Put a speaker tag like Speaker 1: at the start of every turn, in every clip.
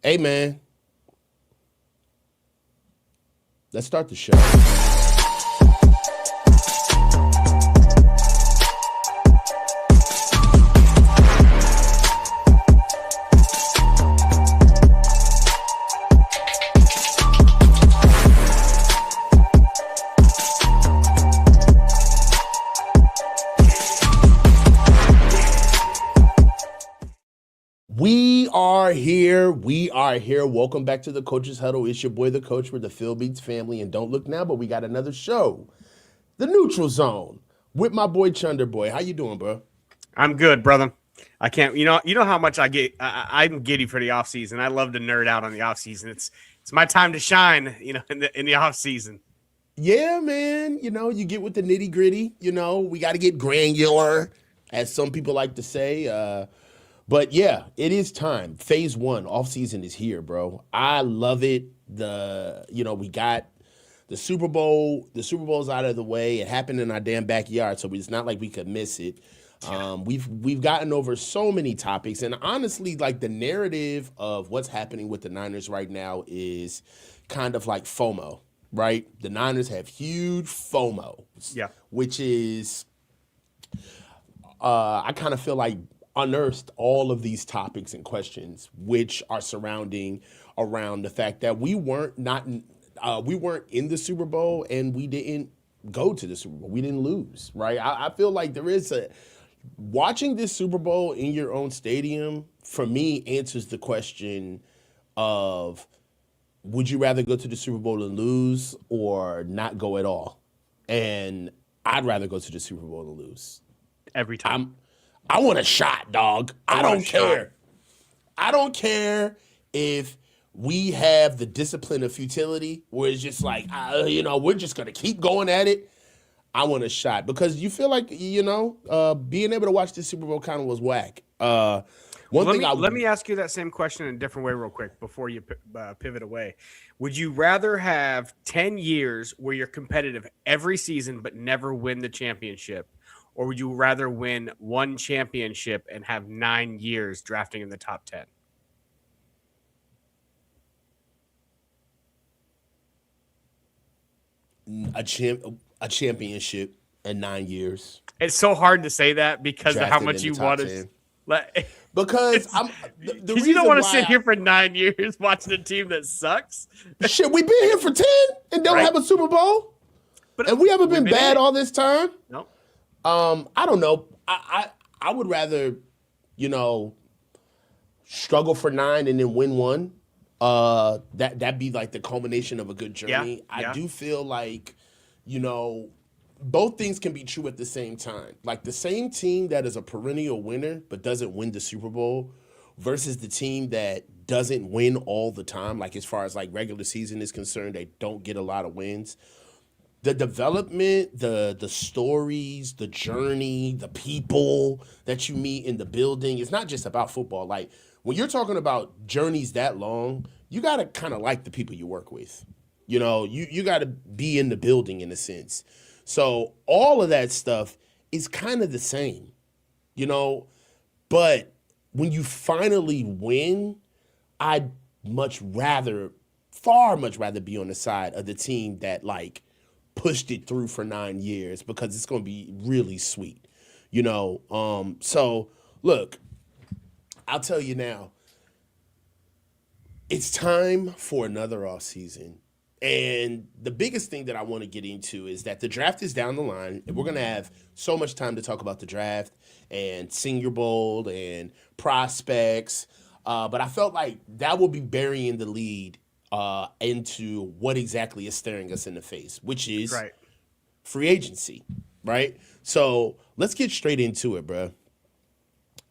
Speaker 1: Hey, man, let's start the show. We are here. We are here. Welcome back to the Coach's Huddle. It's your boy, the Coach, with the Phil Beats family. And don't look now, but we got another show, The Neutral Zone, with my boy Chunder Boy. How you doing, bro?
Speaker 2: I'm good, brother. I can't. You know how much I get. I'm giddy for the off season. I love to nerd out on the off season. It's my time to shine. In the off season.
Speaker 1: Yeah, man. You get with the nitty gritty. We got to get granular, as some people like to say. But yeah, it is time. Phase one, off season is here, bro. I love it. We got the Super Bowl. The Super Bowl's out of the way. It happened in our damn backyard, so it's not like we could miss it. We've gotten over so many topics, and honestly, like the narrative of what's happening with the Niners right now is kind of like FOMO, right? The Niners have huge FOMO,
Speaker 2: Yeah.
Speaker 1: which is I kind of feel like unearthed all of these topics and questions which are surrounding around the fact that we weren't in the Super Bowl and we didn't go to the Super Bowl. We didn't lose, right? I feel like there is watching this Super Bowl in your own stadium, for me, answers the question of, would you rather go to the Super Bowl and lose or not go at all? And I'd rather go to the Super Bowl and lose.
Speaker 2: Every time.
Speaker 1: I want a shot, dog. I don't care. I don't care if we have the discipline of futility where it's just like, we're just going to keep going at it. I want a shot because you feel like, being able to watch the Super Bowl kind of was whack.
Speaker 2: Let me ask you that same question in a different way real quick before you pivot away. Would you rather have 10 years where you're competitive every season but never win the championship? Or would you rather win one championship and have 9 years drafting in the top 10?
Speaker 1: A championship in 9 years.
Speaker 2: It's so hard to say that because of how
Speaker 1: Drafted
Speaker 2: much
Speaker 1: in
Speaker 2: you
Speaker 1: the top
Speaker 2: want
Speaker 1: 10.
Speaker 2: to.
Speaker 1: Because
Speaker 2: You don't want to sit here for 9 years watching a team that sucks.
Speaker 1: Shit, we've been here for 10 and don't have a Super Bowl, and we haven't been bad all this time.
Speaker 2: No.
Speaker 1: I don't know. I would rather, struggle for 9 and then win one. That'd be like the culmination of a good journey.
Speaker 2: Yeah.
Speaker 1: I do feel like, both things can be true at the same time. Like the same team that is a perennial winner but doesn't win the Super Bowl versus the team that doesn't win all the time, like as far as like regular season is concerned, they don't get a lot of wins. The development, the stories, the journey, the people that you meet in the building, it's not just about football. Like when you're talking about journeys that long, you got to kind of like the people you work with. You got to be in the building in a sense. So all of that stuff is kind of the same, but when you finally win, I'd far much rather be on the side of the team that like pushed it through for 9 years because it's going to be really sweet, So look, I'll tell you now, it's time for another off season. And the biggest thing that I want to get into is that the draft is down the line, and we're going to have so much time to talk about the draft and Senior Bowl and prospects. But I felt like that will be burying the lead into what exactly is staring us in the face, which is free agency, right? So let's get straight into it, bro.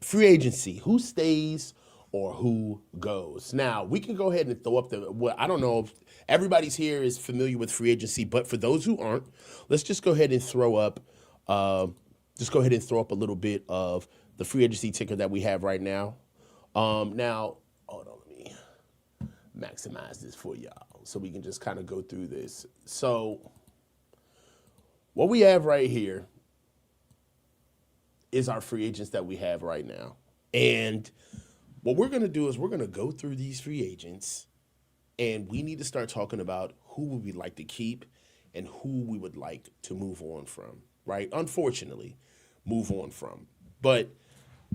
Speaker 1: Free agency, who stays or who goes? Now, we can go ahead and throw up I don't know if everybody's here is familiar with free agency, but for those who aren't, let's just go ahead and throw up a little bit of the free agency ticker that we have right now. Now, hold on, let me maximize this for y'all so we can just kind of go through this. So what we have right here is our free agents that we have right now. And What we're going to do is we're going to go through these free agents, and we need to start talking about who would we like to keep and who we would like to move on from, right? Unfortunately, move on from. But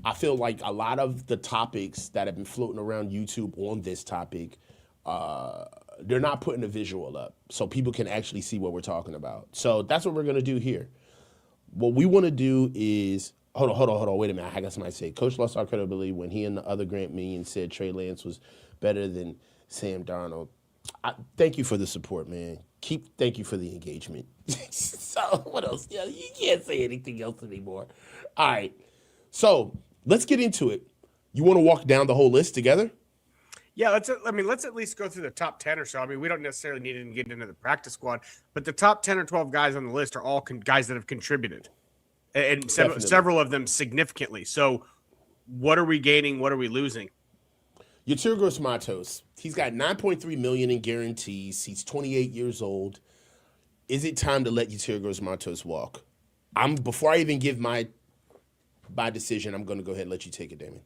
Speaker 1: I feel like a lot of the topics that have been floating around YouTube on this topic, they're not putting a visual up so people can actually see what we're talking about. So that's what we're going to do here. What we want to do is, hold on, wait a minute. I got somebody say, Coach lost our credibility when he and the other Grant Million said Trey Lance was better than Sam Darnold. Thank you for the support, man. Thank you for the engagement. So what else? Yeah, you can't say anything else anymore. All right. So let's get into it. You want to walk down the whole list together?
Speaker 2: Yeah, let's at least go through the top 10 or so. I mean, we don't necessarily need to get into the practice squad, but the top 10 or 12 guys on the list are all guys that have contributed, and several of them significantly. So what are we gaining? What are we losing?
Speaker 1: Yetur Gross-Matos, he's got $9.3 million in guarantees. He's 28 years old. Is it time to let Yetur Gross-Matos walk? Before I even give my decision, I'm going to go ahead and let you take it, Damon.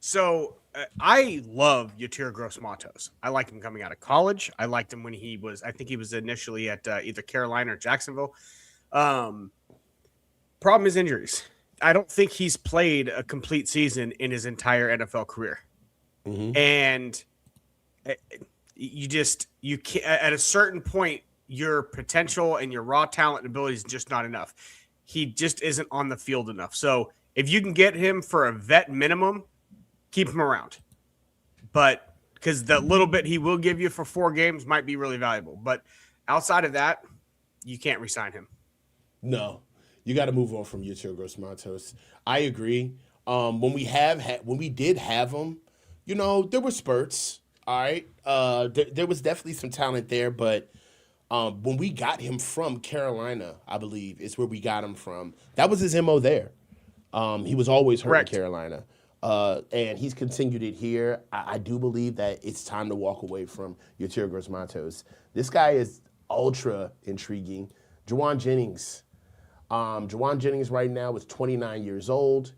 Speaker 2: So I love Yetur Gross-Matos. I liked him coming out of college. I liked him when I think he was initially at either Carolina or Jacksonville. Problem is injuries. I don't think he's played a complete season in his entire NFL career. Mm-hmm. And you can't, at a certain point, your potential and your raw talent and ability is just not enough. He just isn't on the field enough. So if you can get him for a vet minimum, keep him around. But because the little bit he will give you for 4 games might be really valuable. But outside of that, you can't re-sign him.
Speaker 1: No, you got to move on from Yetur Gross-Matos. I agree. When we did have him, there were spurts. All right, there was definitely some talent there, but when we got him from Carolina, I believe is where we got him from. That was his MO there. He was always hurt in Carolina, and he's continued it here. I do believe that it's time to walk away from Yetur Gross-Matos. This guy is ultra intriguing. Jauan Jennings. Jauan Jennings right now is 29 years old.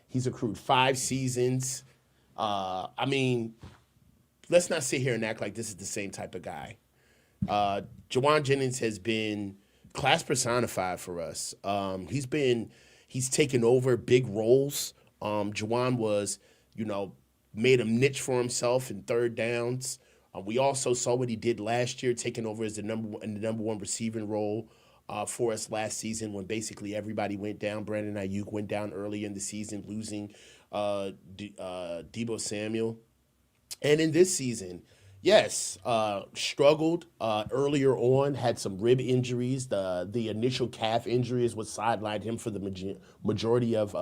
Speaker 1: He's accrued 5 seasons. Let's not sit here and act like this is the same type of guy. Jauan Jennings has been class personified for us. He's taken over big roles. Jauan was, made a niche for himself in third downs. We also saw what he did last year, taking over as the number one receiving role for us last season when basically everybody went down. Brandon Ayuk went down early in the season, losing Deebo Samuel. And in this season, yes, struggled earlier on, had some rib injuries. The initial calf injury is what sidelined him for the majority of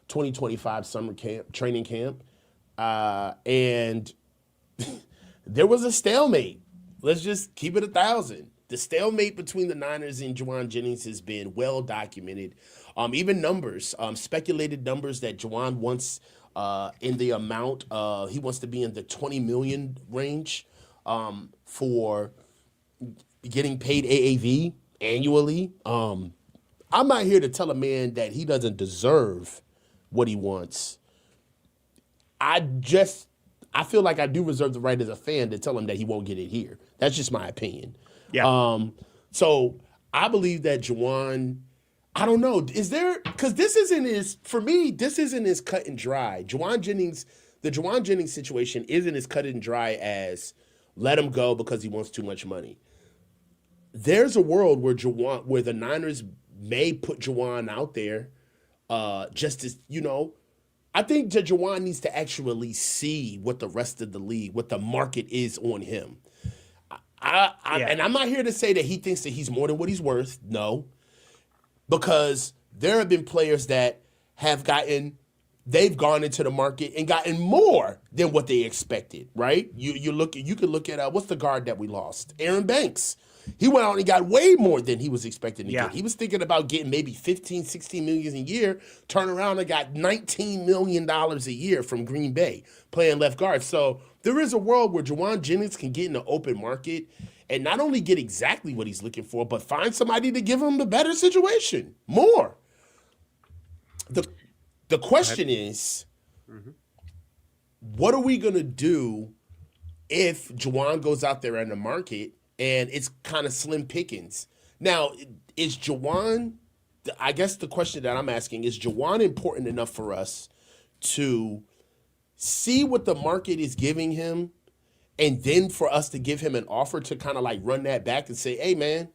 Speaker 1: 2025 summer training camp. And there was a stalemate. Let's just keep it 1,000. The stalemate between the Niners and Jauan Jennings has been well documented. Even numbers, speculated numbers that Jauan wants in the amount, he wants to be in the $20 million range for getting paid AAV annually. I'm not here to tell a man that he doesn't deserve what he wants. I feel like I do reserve the right as a fan to tell him that he won't get it here. That's just my opinion. Yeah. So I believe that Jauan, I don't know, because this isn't as cut and dry. the Jauan Jennings situation isn't as cut and dry as let him go because he wants too much money. There's a world where the Niners may put Jauan out there just as, I think that Jauan needs to actually see what the rest of the league, what the market is on him. And I'm not here to say that he thinks that he's more than what he's worth. No. Because there have been players that they've gone into the market and gotten more than what they expected, right? You could look at what's the guard that we lost? Aaron Banks. He went out and got way more than he was expecting to get. He was thinking about getting maybe 15, 16 million a year, turn around and got $19 million a year from Green Bay playing left guard. So there is a world where Jauan Jennings can get in the open market and not only get exactly what he's looking for, but find somebody to give him the better situation, more. The question is, what are we going to do if Jauan goes out there in the market and it's kind of slim pickings? Now, is Jauan, I guess the question that I'm asking, is Jauan important enough for us to see what the market is giving him and then for us to give him an offer to kind of like run that back and say, hey, man,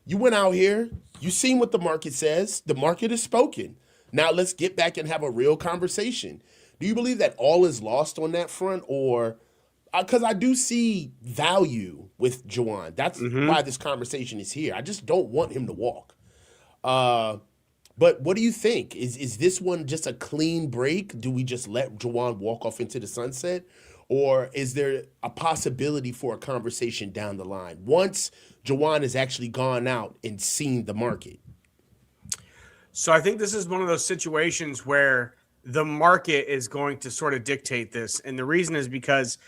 Speaker 1: you went out here, you seen what the market says, the market has spoken. Now let's get back and have a real conversation. Do you believe that all is lost on that front, or because I do see value with Jauan. That's why this conversation is here. I just don't want him to walk. But what do you think? Is this one just a clean break? Do we just let Jauan walk off into the sunset? Or is there a possibility for a conversation down the line once Jauan has actually gone out and seen the market?
Speaker 2: So I think this is one of those situations where the market is going to sort of dictate this. And the reason is because,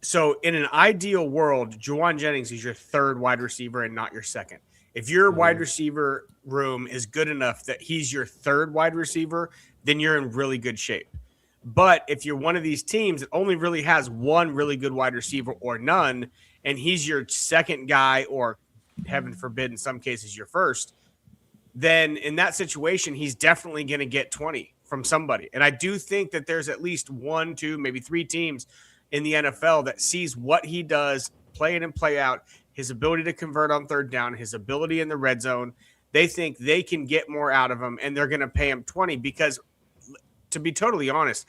Speaker 2: so in an ideal world, Jauan Jennings is your third wide receiver and not your second. If your wide receiver room is good enough that he's your third wide receiver, then you're in really good shape. But if you're one of these teams that only really has one really good wide receiver or none, and he's your second guy, or heaven forbid, in some cases, your first, then in that situation, he's definitely going to get 20 from somebody. And I do think that there's at least 1, 2, maybe 3 teams in the NFL that sees what he does, play in and play out, his ability to convert on third down, his ability in the red zone. They think they can get more out of him, and they're going to pay him 20 because, to be totally honest,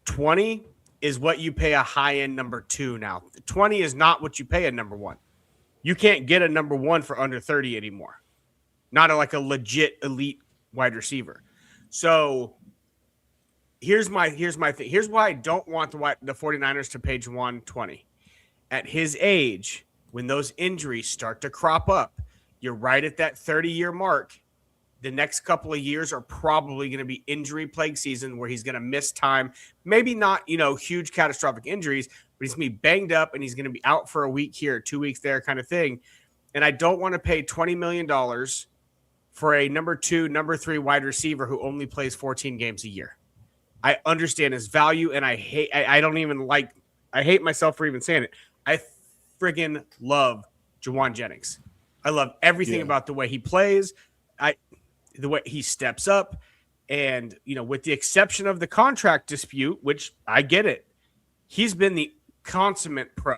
Speaker 2: 20 is what you pay a high-end number 2 now. 20 is not what you pay a number 1. You can't get a number 1 for under 30 anymore. Not like a legit elite wide receiver. So here's my thing. Here's why I don't want the 49ers to pay Jauan 20. At his age, when those injuries start to crop up, you're right at that 30-year mark. The next couple of years are probably going to be injury-plagued season where he's going to miss time. Maybe not, huge catastrophic injuries, but he's going to be banged up and he's going to be out for a week here, 2 weeks there kind of thing. And I don't want to pay $20 million for a number 2, number 3 wide receiver who only plays 14 games a year. I understand his value, and I hate myself for even saying it. I friggin' love Jauan Jennings. I love everything about the way he plays, the way he steps up, and, with the exception of the contract dispute, which I get it, he's been the consummate pro.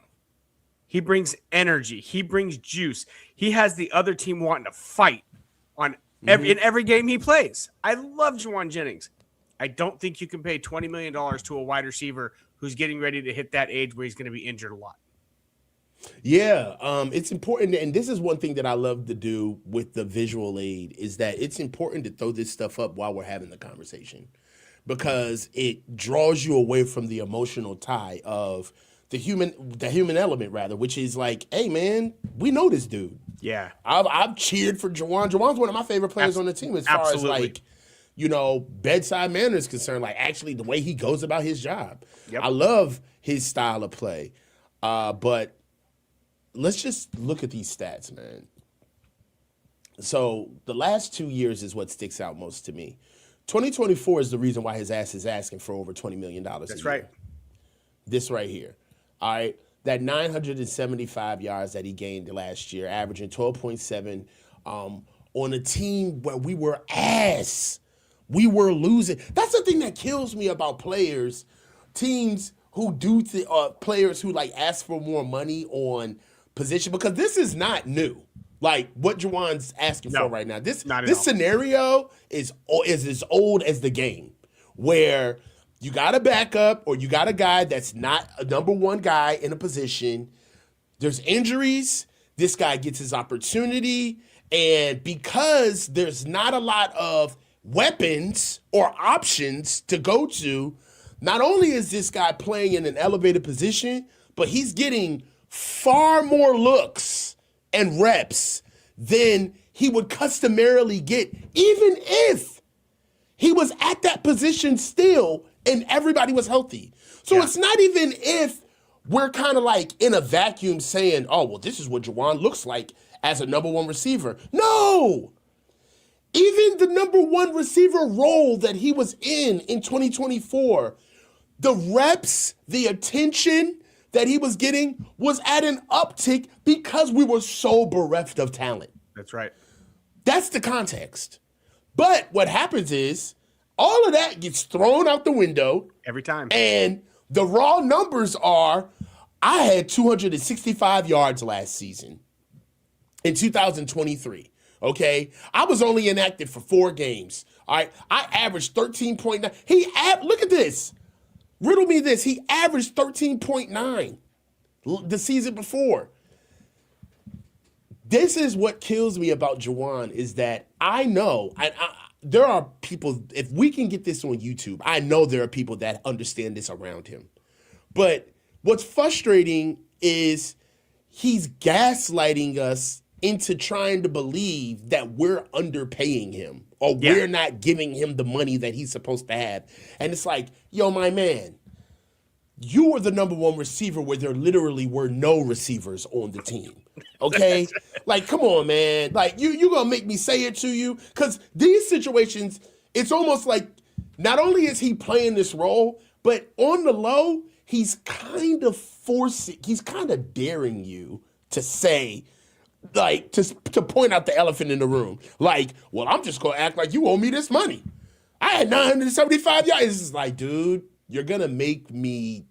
Speaker 2: He brings energy. He brings juice. He has the other team wanting to fight on in every game he plays. I love Jauan Jennings. I don't think you can pay $20 million to a wide receiver who's getting ready to hit that age where he's going to be injured a lot.
Speaker 1: Yeah, it's important, and this is one thing that I love to do with the visual aid, is that it's important to throw this stuff up while we're having the conversation, because it draws you away from the emotional tie of the human element, rather, which is like, hey man, we know this dude.
Speaker 2: Yeah,
Speaker 1: I've cheered for Jauan. Jauan's one of my favorite players on the team as far as like, bedside manner is concerned. Like, actually, the way he goes about his job, I love his style of play. But let's just look at these stats, man. So the last 2 years is what sticks out most to me. 2024 is the reason why his ass is asking for over $20 million.
Speaker 2: That's right.
Speaker 1: This right here. All right. That 975 yards that he gained last year, averaging 12.7 on a team where we were ass. We were losing. That's the thing that kills me about players, teams who do players who like ask for more money on position, because this is not new. Like what Jauan's asking for right now. This scenario is as old as the game, where you got a backup or you got a guy that's not a number 1 guy in a position. There's injuries. This guy gets his opportunity. And because there's not a lot of weapons or options to go to, not only is this guy playing in an elevated position, but he's getting far more looks and reps than he would customarily get, even if he was at that position still and everybody was healthy. So it's not even if we're kind of like in a vacuum saying, oh, well, this is what Jauan looks like as a number 1 receiver. No! Even the number 1 receiver role that he was in 2024, The reps, the attention that he was getting was at an uptick because we were so bereft of talent.
Speaker 2: That's right.
Speaker 1: That's the context. But what happens is all of that gets thrown out the window.
Speaker 2: Every time.
Speaker 1: And the raw numbers are, I had 265 yards last season in 2023. Okay? I was only inactive for 4 games. All right? I averaged 13.9. Look at this. Riddle me this. He averaged 13.9 the season before. This is what kills me about Jauan is that I know there are people, if we can get this on YouTube, I know there are people that understand this around him. But what's frustrating is he's gaslighting us into trying to believe that we're underpaying him or we're not giving him the money that he's supposed to have. And it's like, yo, my man, you were the number 1 receiver where there literally were no receivers on the team. Okay? Like, come on, man. Like, you gonna make me say it to you? Because these situations, it's almost like not only is he playing this role, but on the low, he's kind of daring you to say, like, to point out the elephant in the room. Like, well, I'm just gonna act like you owe me this money. I had 975 yards. It's just like, dude, you're gonna make me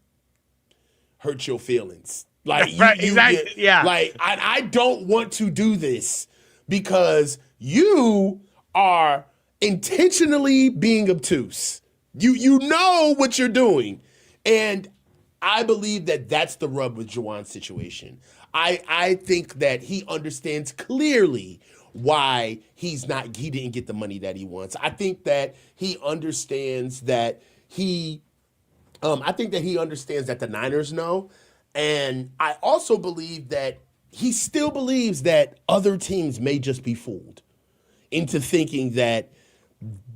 Speaker 1: hurt your feelings. Like,
Speaker 2: exactly. Yeah.
Speaker 1: Like, I don't want to do this because you are intentionally being obtuse. You know what you're doing. And I believe that that's the rub with Jauan's situation. I think that he understands clearly why he didn't get the money that he wants. I think that he understands that the Niners know. And I also believe that he still believes that other teams may just be fooled into thinking that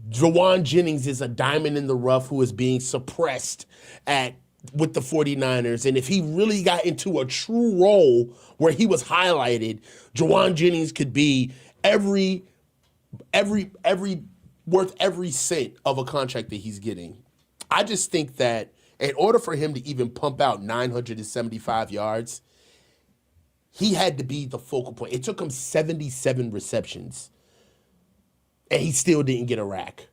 Speaker 1: Jauan Jennings is a diamond in the rough who is being suppressed with the 49ers. And if he really got into a true role where he was highlighted, Jauan Jennings could be worth every cent of a contract that he's getting. I just think that in order for him to even pump out 975 yards, he had to be the focal point. It took him 77 receptions, and he still didn't get a rack.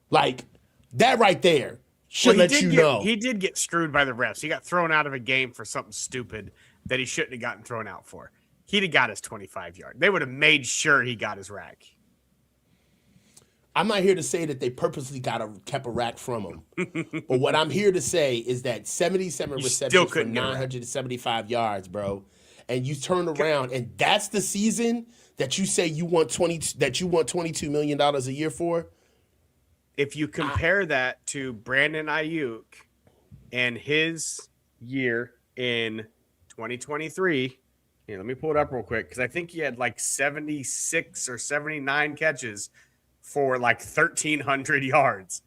Speaker 1: Like, that right there should let you know.
Speaker 2: He did get screwed by the refs. He got thrown out of a game for something stupid that he shouldn't have gotten thrown out for. He'd have got his 25-yard. They would have made sure he got his rack.
Speaker 1: I'm not here to say that they purposely kept a rack from him. But what I'm here to say is that 77 receptions for 975 yards, bro. And you turn around and that's the season that you say you want $22 million a year for.
Speaker 2: If you compare that to Brandon Ayuk and his year in 2023, here, let me pull it up real quick because I think he had like 76 or 79 catches for like 1,300 yards.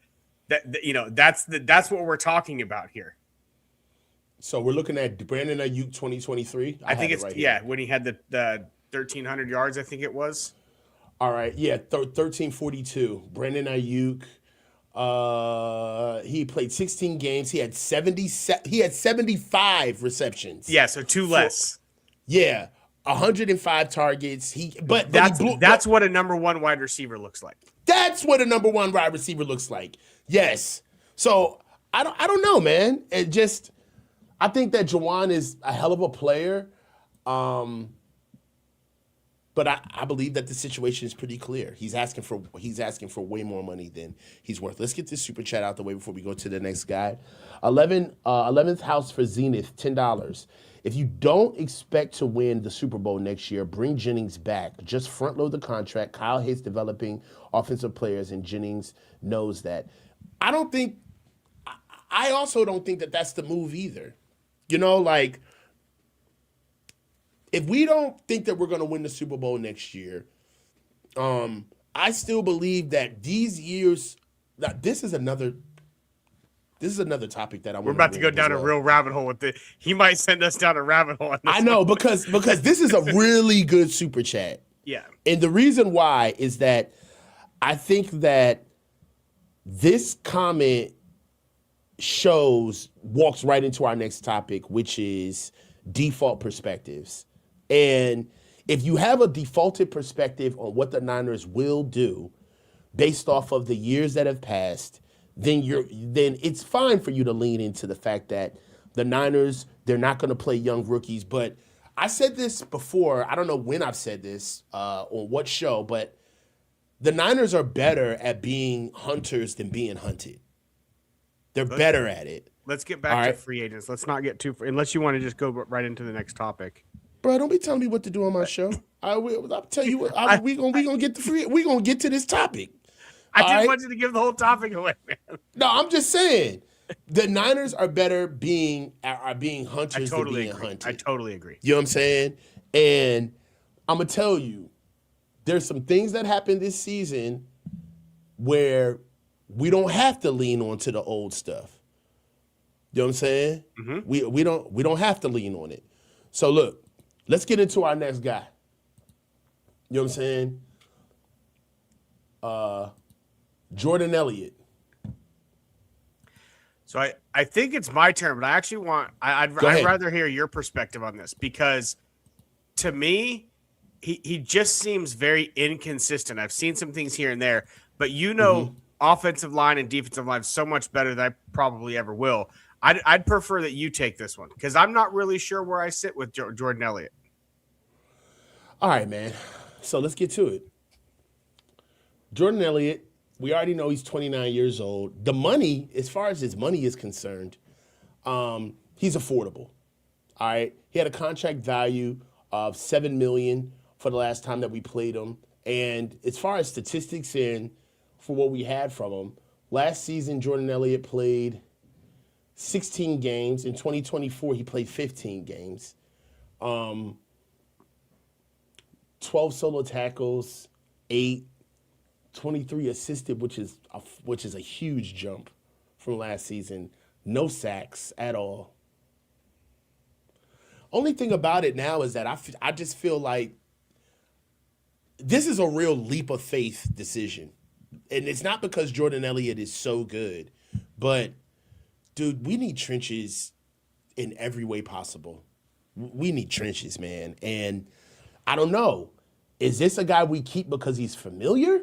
Speaker 2: That's what we're talking about here.
Speaker 1: So we're looking at Brandon Ayuk 2023.
Speaker 2: I think it's when he had the 1,300 yards, I think it was.
Speaker 1: All right, 1342. Brandon Ayuk. He played 16 games. He had 75 receptions.
Speaker 2: Yeah, so 2 less.
Speaker 1: 105 targets.
Speaker 2: That's what a number 1 wide receiver looks like.
Speaker 1: That's what a number 1 wide receiver looks like. Yes. So I don't know, man. I think that Jauan is a hell of a player. But I believe that the situation is pretty clear. He's asking for way more money than he's worth. Let's get this super chat out the way before we go to the next guy. 11th house for Zenith, $10. If you don't expect to win the Super Bowl next year, bring Jennings back. Just front load the contract. Kyle hates developing offensive players, and Jennings knows that. I also don't think that that's the move either. Like, if we don't think that we're going to win the Super Bowl next year, I still believe that these years, this is another topic that I want.
Speaker 2: We're about to go down a real rabbit hole with it. He might send us down a rabbit hole.
Speaker 1: I know because this is a really good super chat.
Speaker 2: Yeah.
Speaker 1: And the reason why is that I think that this comment walks right into our next topic, which is default perspectives. And if you have a defaulted perspective on what the Niners will do based off of the years that have passed, then it's fine for you to lean into the fact that the Niners, they're not going to play young rookies. But I said this before. I don't know when I've said this on what show, but the Niners are better at being hunters than being hunted. They're better at it.
Speaker 2: Let's get back to free agents. Let's not get too unless you want to just go right into the next topic.
Speaker 1: Bro, don't be telling me what to do on my show. I'll tell you what. We gonna get we gonna get to this topic.
Speaker 2: I didn't want you to give the whole topic away, man.
Speaker 1: No, I'm just saying the Niners are better being hunters than being hunted.
Speaker 2: I totally agree.
Speaker 1: You know what I'm saying? And I'm gonna tell you, there's some things that happened this season where we don't have to lean on to the old stuff. You know what I'm saying? Mm-hmm. We don't have to lean on it. So look, let's get into our next guy. You know what I'm saying? Jordan Elliott.
Speaker 2: So I think it's my turn, but I actually I'd rather hear your perspective on this, because to me, he just seems very inconsistent. I've seen some things here and there, but offensive line and defensive line so much better than I probably ever will. I'd prefer that you take this one, because I'm not really sure where I sit with Jordan Elliott.
Speaker 1: All right, man. So let's get to it. Jordan Elliott, we already know he's 29 years old. The money, as far as his money is concerned, he's affordable. All right. He had a contract value of $7 million for the last time that we played him. And as far as statistics and for what we had from him, last season Jordan Elliott played 16 games. In 2024, he played 15 games. 12 solo tackles, 23 assisted, which is a huge jump from last season. No sacks at all. Only thing about it now is that I just feel like this is a real leap of faith decision. And it's not because Jordan Elliott is so good, but dude, we need trenches in every way possible. We need trenches, man. And I don't know. Is this a guy we keep because he's familiar?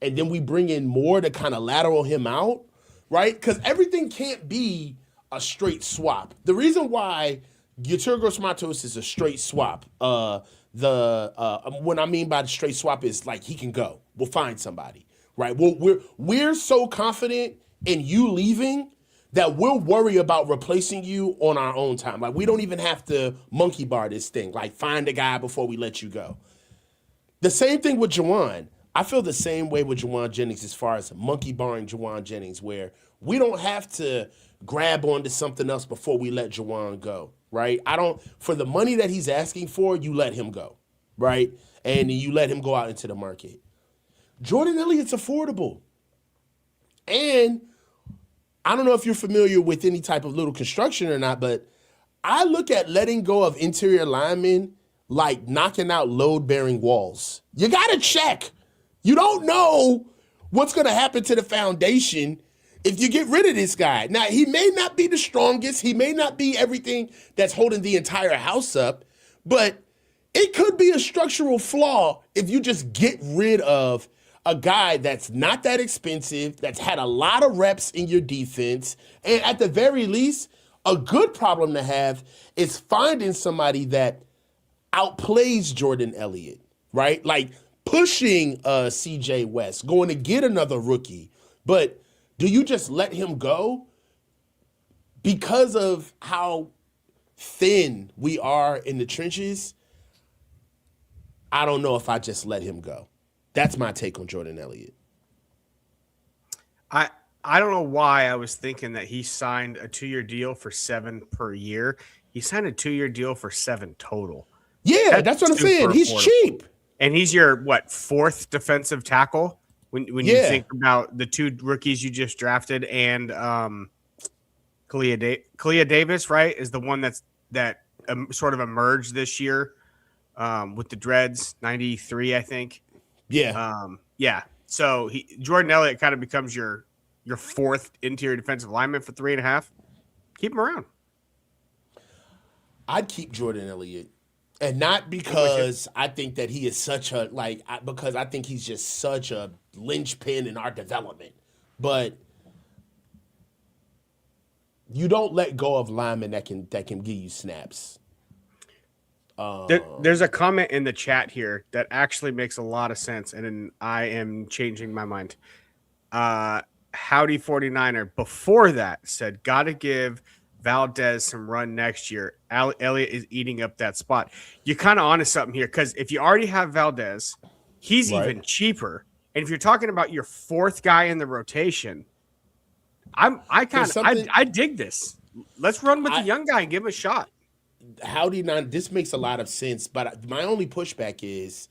Speaker 1: And then we bring in more to kind of lateral him out, right? Because everything can't be a straight swap. The reason why Yetur Gross-Matos is a straight swap, what I mean by the straight swap is like he can go. We'll find somebody, right? We're so confident in you leaving that we'll worry about replacing you on our own time. Like, we don't even have to monkey bar this thing. Like, find a guy before we let you go. The same thing with Jauan. I feel the same way with Jauan Jennings as far as monkey barring Jauan Jennings, where we don't have to grab onto something else before we let Jauan go, right? For the money that he's asking for, you let him go, right? And you let him go out into the market. Jordan Elliott's affordable. And I don't know if you're familiar with any type of little construction or not, but I look at letting go of interior linemen like knocking out load-bearing walls. You got to check. You don't know what's going to happen to the foundation if you get rid of this guy. Now, he may not be the strongest. He may not be everything that's holding the entire house up, but it could be a structural flaw if you just get rid of a guy that's not that expensive, that's had a lot of reps in your defense, and at the very least, a good problem to have is finding somebody that outplays Jordan Elliott, right? Like pushing CJ West, going to get another rookie. But do you just let him go because of how thin we are in the trenches? I don't know if I just let him go. That's my take on Jordan Elliott.
Speaker 2: I don't know why I was thinking that he signed a 2-year deal for $7 per year. He signed a 2-year deal for $7 total.
Speaker 1: Yeah, that's what I'm saying. He's cheap. And
Speaker 2: he's your, fourth defensive tackle when you think about the 2 rookies you just drafted and Kalia Davis, right, is the one that sort of emerged this year with the dreads, 93, I think.
Speaker 1: Yeah.
Speaker 2: Yeah. So Jordan Elliott kind of becomes your your fourth interior defensive lineman for 3.5, keep him around.
Speaker 1: I'd keep Jordan Elliott. And not because I think that he is such a, because I think he's just such a linchpin in our development. But you don't let go of linemen that can give you snaps.
Speaker 2: There's a comment in the chat here that actually makes a lot of sense, and I am changing my mind. Howdy 49er before that said, got to give Valdez some run next year. Elliott is eating up that spot. You're kind of onto something here, because if you already have Valdez, he's even cheaper. And if you're talking about your fourth guy in the rotation, I dig this. Let's run with the young guy and give him a shot.
Speaker 1: Howdy, this makes a lot of sense, but my only pushback is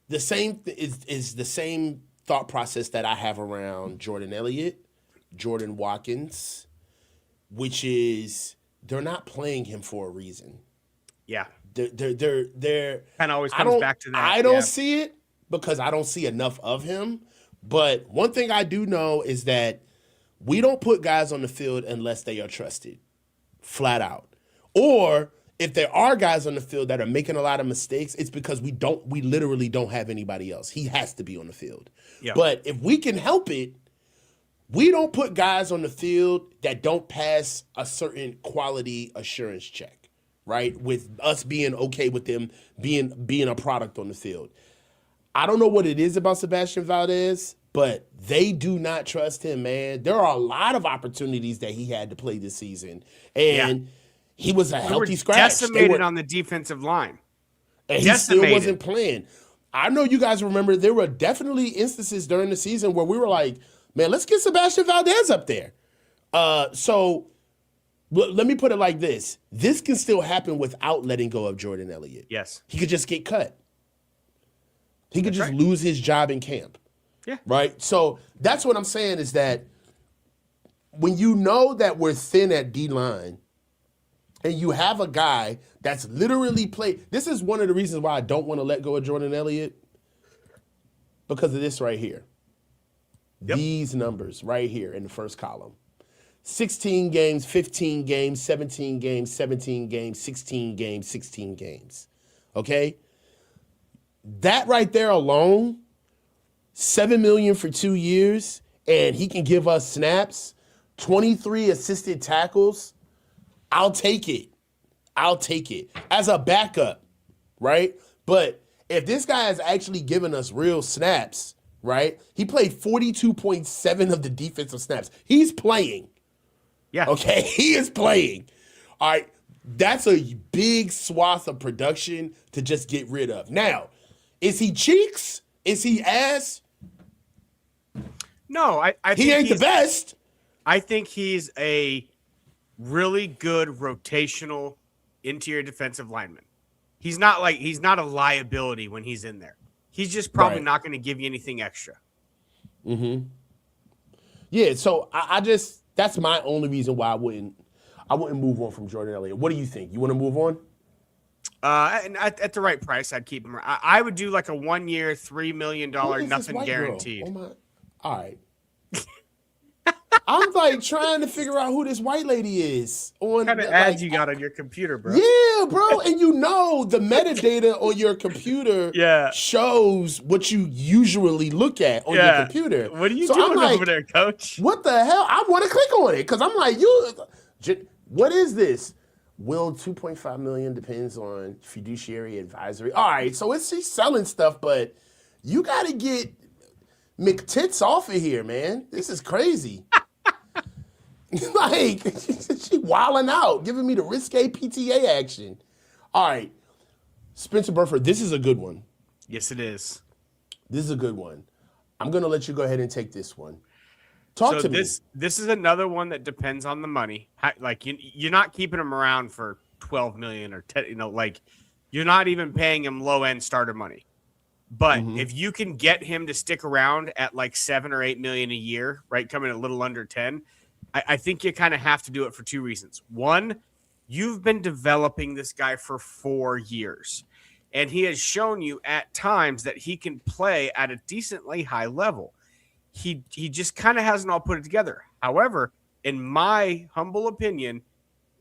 Speaker 1: the same thought process that I have around Jordan Elliott, Jordan Watkins, which is they're not playing him for a reason.
Speaker 2: Yeah,
Speaker 1: they're
Speaker 2: kind of always comes back to that.
Speaker 1: I don't see it because I don't see enough of him. But one thing I do know is that we don't put guys on the field unless they are trusted, flat out. Or if there are guys on the field that are making a lot of mistakes, it's because we literally don't have anybody else. He has to be on the field. Yeah. But if we can help it, we don't put guys on the field that don't pass a certain quality assurance check, right? With us being okay with them being a product on the field. I don't know what it is about Sebastian Valdez, but they do not trust him, man. There are a lot of opportunities that he had to play this season. And he was a healthy scratch.
Speaker 2: Decimated on the defensive line.
Speaker 1: And he still wasn't playing. I know you guys remember there were definitely instances during the season where we were like, man, let's get Sebastian Valdez up there. So let me put it like this. This can still happen without letting go of Jordan Elliott.
Speaker 2: Yes.
Speaker 1: He could just get cut. He could just lose his job in camp.
Speaker 2: Yeah.
Speaker 1: Right? So that's what I'm saying is that when you know that we're thin at D-line and you have a guy that's literally played. This is one of the reasons why I don't want to let go of Jordan Elliott, because of this right here. Yep. These numbers right here in the first column. 16 games, 15 games, 17 games, 17 games, 16 games, 16 games. Okay? That right there alone, $7 million for 2 years, and he can give us snaps, 23 assisted tackles. I'll take it. I'll take it as a backup, right? But if this guy has actually given us real snaps, right? He played 42.7 of the defensive snaps. He's playing.
Speaker 2: Yeah.
Speaker 1: Okay, he is playing. All right, that's a big swath of production to just get rid of. Now, is he cheeks? Is he ass?
Speaker 2: No, I think
Speaker 1: he ain't the best.
Speaker 2: I think he's a really good rotational interior defensive lineman. He's not a liability when he's in there. He's just probably not going to give you anything extra.
Speaker 1: Mm-hmm. Yeah, so I just that's my only reason why I wouldn't move on from Jordan Elliott. What do you think? You want to move on?
Speaker 2: And at the right price, I'd keep him. I would do like a 1 year, $3 million, nothing guaranteed.
Speaker 1: Oh my! All right. I'm like trying to figure out who this white lady is.
Speaker 2: What kind of ads you got on your computer, bro?
Speaker 1: Yeah, bro. And you know the metadata on your computer shows what you usually look at on your computer.
Speaker 2: What are you doing over there, coach?
Speaker 1: What the hell? I want to click on it because I'm like, what is this? Will $2.5 million depends on fiduciary advisory. All right, so she's selling stuff, but you got to get McTits off of here, man. This is crazy. Like, she wilding out, giving me the risque PTA action. All right, Spencer Burford, this is a good one.
Speaker 2: Yes, it is.
Speaker 1: This is a good one. I'm going to let you go ahead and take this one. Talk to me.
Speaker 2: This is another one that depends on the money. Like, you're not keeping him around for $12 million or 10, like, you're not even paying him low-end starter money. But if you can get him to stick around at like $7 or $8 million a year, right, coming a little under 10, I think you kind of have to do it for two reasons. One, you've been developing this guy for 4 years, and he has shown you at times that he can play at a decently high level. he just kind of hasn't all put it together. However, in my humble opinion,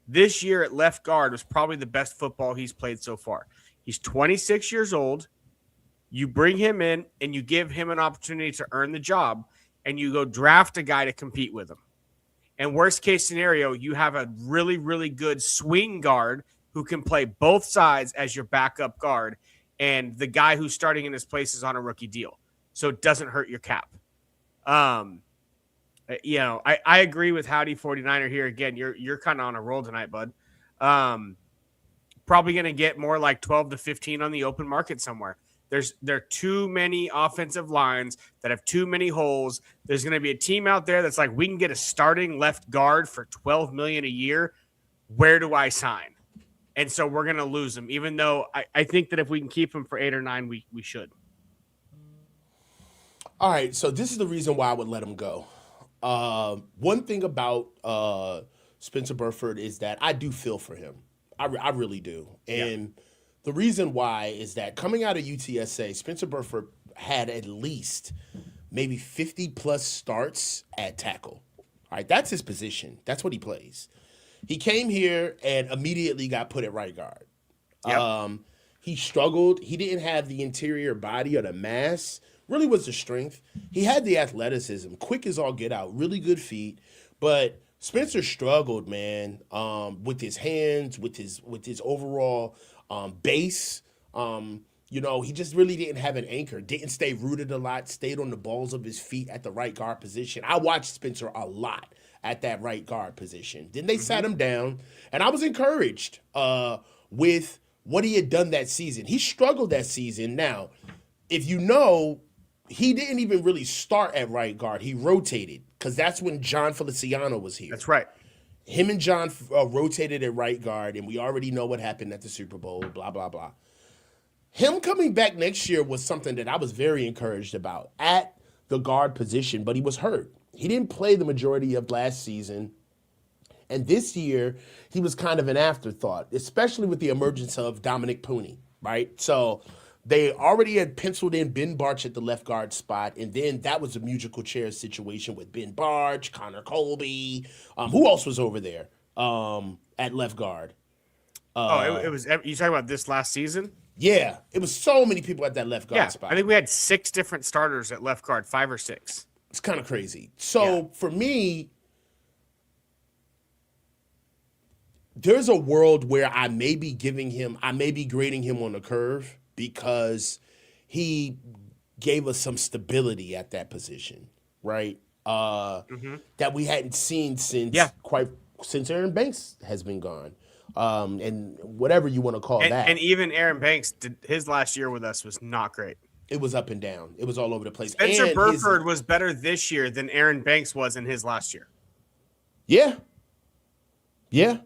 Speaker 2: this year at left guard was probably the best football he's played so far. He's 26 years old. You bring him in and you give him an opportunity to earn the job, and you go draft a guy to compete with him. And worst case scenario, you have a really, really good swing guard who can play both sides as your backup guard, and the guy who's starting in his place is on a rookie deal, so it doesn't hurt your cap. I agree with Howdy 49er here. Again, you're kind of on a roll tonight, bud. Probably going to get more like 12 to 15 on the open market somewhere. There are too many offensive lines that have too many holes. There's going to be a team out there that's like, we can get a starting left guard for $12 million a year. Where do I sign? And so we're going to lose him, even though I think that if we can keep him for 8 or 9, we should.
Speaker 1: All right, so this is the reason why I would let him go. One thing about Spencer Burford is that I do feel for him. I really do. And the reason why is that coming out of UTSA, Spencer Burford had at least maybe 50-plus starts at tackle. All right, that's his position. That's what he plays. He came here and immediately got put at right guard. Yep. He struggled. He didn't have the interior body or the mass. Really was the strength. He had the athleticism, quick as all get out, really good feet. But Spencer struggled, man, with his hands, with his overall base. He just really didn't have an anchor. Didn't stay rooted a lot. Stayed on the balls of his feet at the right guard position. I watched Spencer a lot at that right guard position. Then they sat him down, and I was encouraged with what he had done that season. He struggled that season. Now, if you know, he didn't even really start at right guard. He rotated because that's when John Feliciano was here.
Speaker 2: That's right.
Speaker 1: Him and John rotated at right guard, and we already know what happened at the Super Bowl, blah, blah, blah. Him coming back next year was something that I was very encouraged about at the guard position, but he was hurt. He didn't play the majority of last season. And this year, he was kind of an afterthought, especially with the emergence of Dominic Pooney, right? So they already had penciled in Ben Barch at the left guard spot, and then that was a musical chairs situation with Ben Barch, Connor Colby. Who else was over there at left guard?
Speaker 2: It was you talking about this last season?
Speaker 1: Yeah, it was so many people at that left guard spot.
Speaker 2: I think we had 6 different starters at left guard, 5 or 6.
Speaker 1: It's kind of crazy. So for me, there's a world where I may be grading him on a curve because he gave us some stability at that position, right? That we hadn't seen since Aaron Banks has been gone. And whatever you want to call that.
Speaker 2: And even Aaron Banks, his last year with us was not great.
Speaker 1: It was up and down. It was all over the place.
Speaker 2: Spencer Burford was better this year than Aaron Banks was in his last year.
Speaker 1: Yeah. Yeah.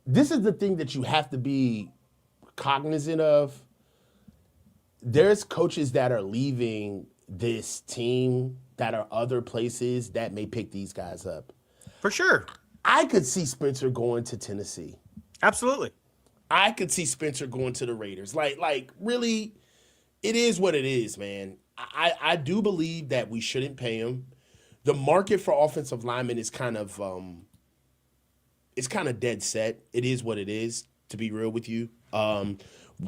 Speaker 1: This is the thing that you have to be cognizant of. There's coaches that are leaving this team that are other places that may pick these guys up.
Speaker 2: For sure.
Speaker 1: I could see Spencer going to Tennessee.
Speaker 2: Absolutely.
Speaker 1: I could see Spencer going to the Raiders. Like really, it is what it is, man. I do believe that we shouldn't pay him. The market for offensive linemen is kind of dead set. It is what it is, to be real with you.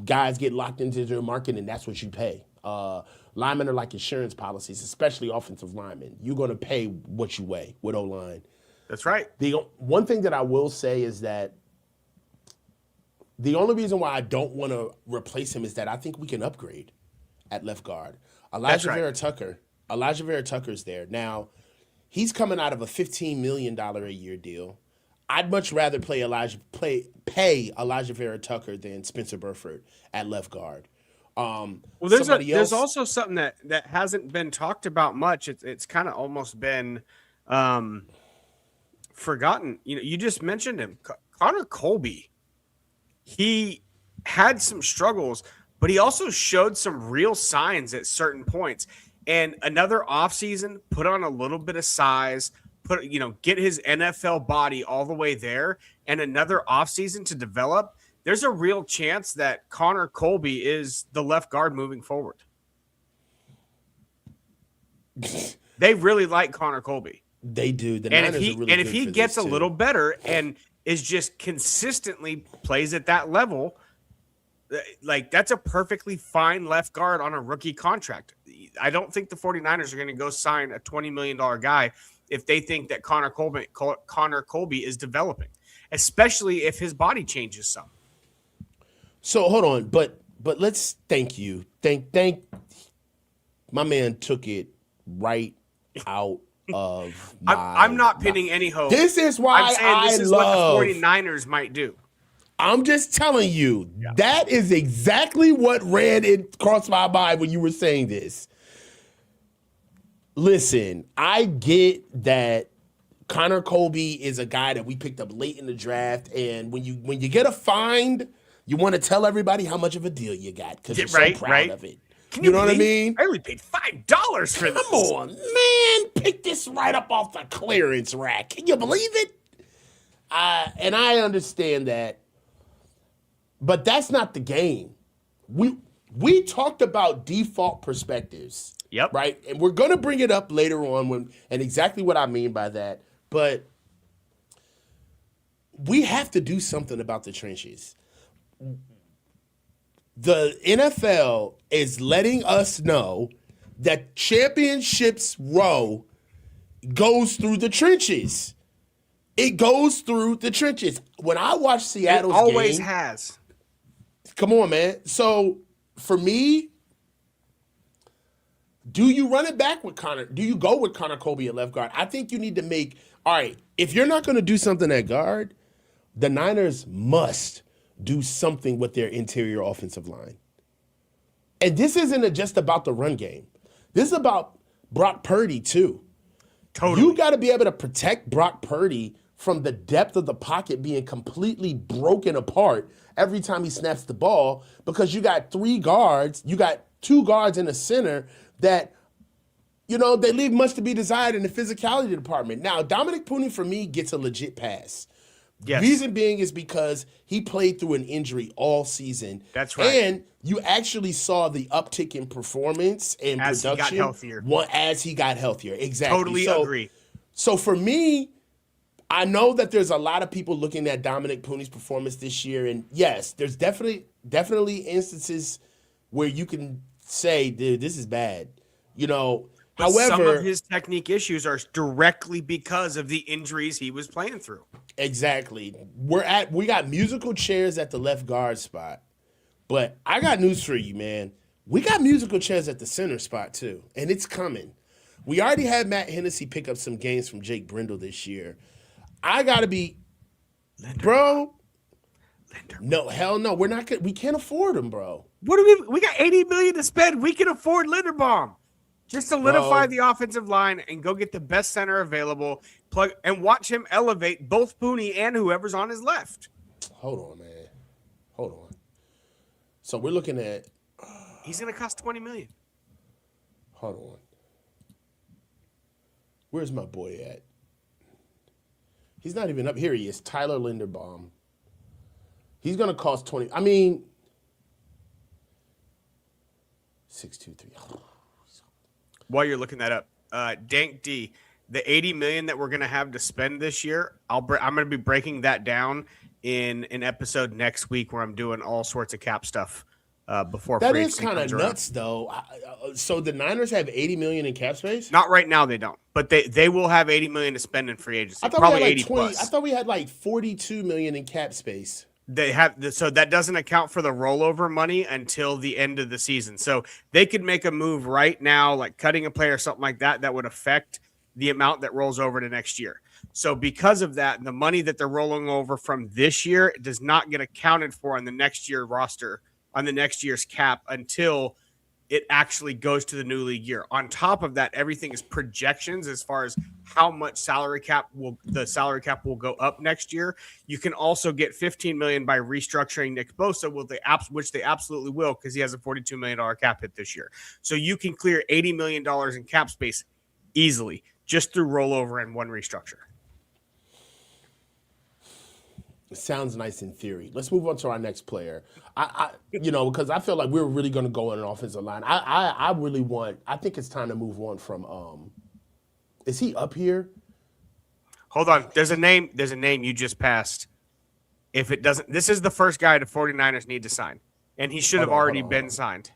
Speaker 1: Guys get locked into their market, and that's what you pay. Linemen are like insurance policies, especially offensive linemen. You're going to pay what you weigh with O-line.
Speaker 2: That's right.
Speaker 1: The one thing that I will say is that the only reason why I don't want to replace him is that I think we can upgrade at left guard. Elijah Vera Tucker's there. Now, he's coming out of a $15 million a year deal. I'd much rather pay Elijah Vera Tucker than Spencer Burford at left guard.
Speaker 2: There's also something that hasn't been talked about much. It's kind of almost been forgotten. You just mentioned him, Connor Colby. He had some struggles, but he also showed some real signs at certain points. And another offseason, put on a little bit of size, get his NFL body all the way there, and another offseason to develop. There's a real chance that Connor Colby is the left guard moving forward. They really like Connor Colby.
Speaker 1: They do.
Speaker 2: If he gets a little better and is just consistently plays at that level, like that's a perfectly fine left guard on a rookie contract. I don't think the 49ers are going to go sign a $20 million guy if they think that Connor Colby is developing, especially if his body changes some.
Speaker 1: So hold on, but let's thank you. Thank my man took it right out of my
Speaker 2: I'm not pinning any hope.
Speaker 1: This is why I'm saying this is what
Speaker 2: the 49ers might do.
Speaker 1: I'm just telling you, that is exactly what ran it across my mind when you were saying this. Listen, I get that Connor Colby is a guy that we picked up late in the draft, and when you get a find, you want to tell everybody how much of a deal you got because you're so proud of it.
Speaker 2: You know
Speaker 1: what I mean?
Speaker 2: I only paid $5 for this.
Speaker 1: Come on, man. Pick this right up off the clearance rack. Can you believe it? And I understand that. But that's not the game. We talked about default perspectives.
Speaker 2: Yep.
Speaker 1: Right? And we're going to bring it up later on and exactly what I mean by that. But we have to do something about the trenches. The NFL is letting us know that championships row goes through the trenches. It goes through the trenches. When I watch Seattle's game,
Speaker 2: it always has.
Speaker 1: Come on, man. So for me, do you run it back with Connor? Do you go with Connor Colby at left guard? I think you need to make, all right, if you're not going to do something at guard, the Niners must do something with their interior offensive line. And this isn't just about the run game. This is about Brock Purdy, too.
Speaker 2: Totally.
Speaker 1: You got to be able to protect Brock Purdy from the depth of the pocket being completely broken apart every time he snaps the ball because you got three guards, you got two guards in the center that, they leave much to be desired in the physicality department. Now, Dominic Pooney, for me, gets a legit pass.
Speaker 2: Yes.
Speaker 1: Reason being is because he played through an injury all season.
Speaker 2: That's right.
Speaker 1: And you actually saw the uptick in performance and
Speaker 2: as
Speaker 1: production.
Speaker 2: He got healthier.
Speaker 1: As he got healthier. Exactly.
Speaker 2: Totally agree.
Speaker 1: So for me, I know that there's a lot of people looking at Dominic Pooney's performance this year. And yes, there's definitely instances where you can say, dude, this is bad. However,
Speaker 2: some of his technique issues are directly because of the injuries he was playing through.
Speaker 1: Exactly. We got musical chairs at the left guard spot, but I got news for you, man. We got musical chairs at the center spot too, and it's coming. We already had Matt Hennessy pick up some games from Jake Brindle this year. I gotta be, bro. No, hell no. We're not. We can't afford him, bro.
Speaker 2: What do we got $80 million to spend. We can afford Linderbaum. Just solidify the offensive line and go get the best center available. Plug and watch him elevate both Pooney and whoever's on his left.
Speaker 1: Hold on, man. Hold on. So we're looking at.
Speaker 2: He's going to cost $20 million.
Speaker 1: Hold on. Where's my boy at? He's not even up. Here he is, Tyler Linderbaum. He's going to cost 20. I mean, 623.
Speaker 2: While you're looking that up, Dank D, the $80 million that we're going to have to spend this year, I'm going to be breaking that down in an episode next week where I'm doing all sorts of cap stuff before.
Speaker 1: That is kind of nuts, though. So the Niners have $80 million in cap space?
Speaker 2: Not right now, they don't, but they will have $80 million to spend in free agency.
Speaker 1: Probably 80 plus. I thought we had like $42 million in cap space.
Speaker 2: They have so that doesn't account for the rollover money until the end of the season. So they could make a move right now, like cutting a player or something like that, that would affect the amount that rolls over to next year. So because of that, the money that they're rolling over from this year does not get accounted for on the next year roster, on the next year's cap until it actually goes to the new league year. On top of that, everything is projections as far as how much the salary cap will go up next year. You can also get $15 million by restructuring Nick Bosa, which they absolutely will because he has a $42 million cap hit this year. So you can clear $80 million in cap space easily just through rollover and one restructure.
Speaker 1: It sounds nice in theory. Let's move on to our next player. Because I feel like we're really going to go on an offensive line. I really want. I think it's time to move on from. Is he up here?
Speaker 2: Hold on. There's a name. There's a name you just passed. If it doesn't, this is the first guy the 49ers need to sign, and he should have already been signed.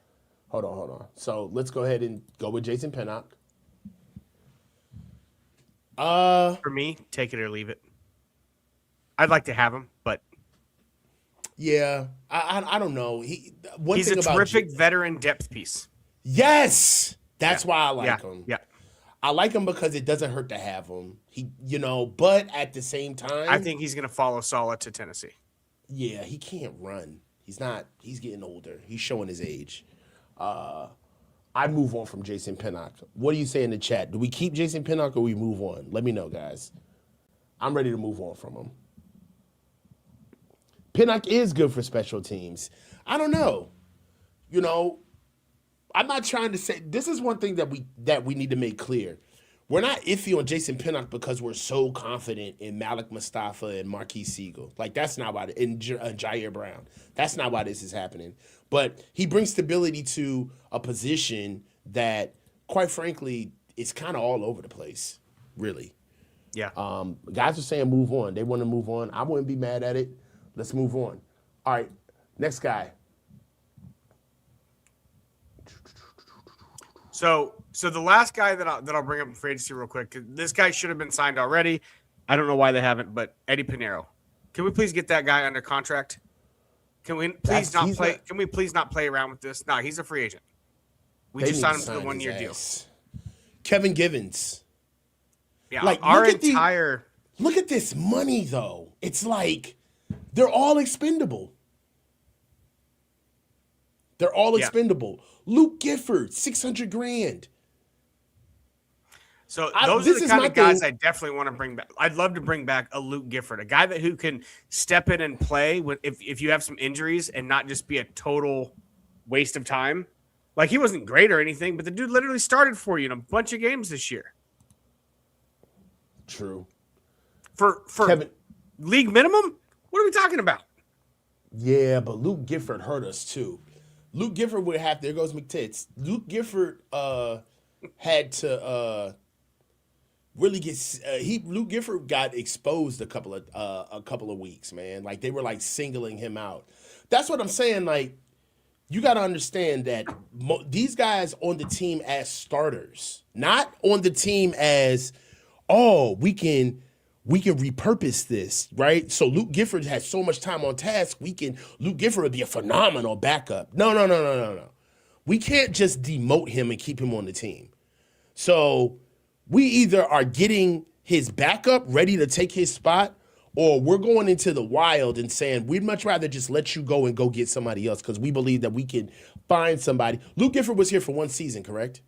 Speaker 1: Hold on. So let's go ahead and go with Jason Pinnock.
Speaker 2: For me, take it or leave it. I'd like to have him, but
Speaker 1: yeah, I don't know.
Speaker 2: He's a terrific veteran depth piece.
Speaker 1: Yes, that's why I like him.
Speaker 2: Yeah,
Speaker 1: I like him because it doesn't hurt to have him. But at the same time,
Speaker 2: I think he's going to follow Saleh to Tennessee.
Speaker 1: Yeah, he can't run. He's not. He's getting older. He's showing his age. I move on from Jason Pinnock. What do you say in the chat? Do we keep Jason Pinnock or we move on? Let me know, guys. I'm ready to move on from him. Pinnock is good for special teams. I don't know. I'm not trying to say. This is one thing that we need to make clear. We're not iffy on Jason Pinnock because we're so confident in Malik Mustafa and Marquise Siegel. Like, that's not why. And Jair Brown. That's not why this is happening. But he brings stability to a position that, quite frankly, is kind of all over the place, really.
Speaker 2: Yeah.
Speaker 1: Guys are saying move on. They want to move on. I wouldn't be mad at it. Let's move on. All right, next guy.
Speaker 2: So the last guy that I'll bring up in free agency real quick. This guy should have been signed already. I don't know why they haven't, but Eddie Pinheiro. Can we please get that guy under contract? Can we please not play? Can we please not play around with this? No, he's a free agent. We just signed him to the 1-year deal.
Speaker 1: Kevin Givens.
Speaker 2: Yeah,
Speaker 1: like look at this money though. It's like they're all expendable. They're all expendable. Luke Gifford, $600,000.
Speaker 2: So those are the kind of guys I definitely want to bring back. I'd love to bring back a Luke Gifford, a guy who can step in and play if you have some injuries and not just be a total waste of time. Like, he wasn't great or anything, but the dude literally started for you in a bunch of games this year.
Speaker 1: True.
Speaker 2: For Kevin, league minimum? What are we talking about?
Speaker 1: Yeah, but Luke Gifford hurt us too. Luke Gifford would have. There goes McTits. Luke Gifford had to really get. Luke Gifford got exposed a couple of weeks, man. Like, they were like singling him out. That's what I'm saying. Like, you got to understand that these guys on the team as starters, not on the team as, we can repurpose this, right? So Luke Gifford has so much time on task. Luke Gifford would be a phenomenal backup. No. We can't just demote him and keep him on the team. So we either are getting his backup ready to take his spot, or we're going into the wild and saying, we'd much rather just let you go and go get somebody else because we believe that we can find somebody. Luke Gifford was here for 1 season, correct?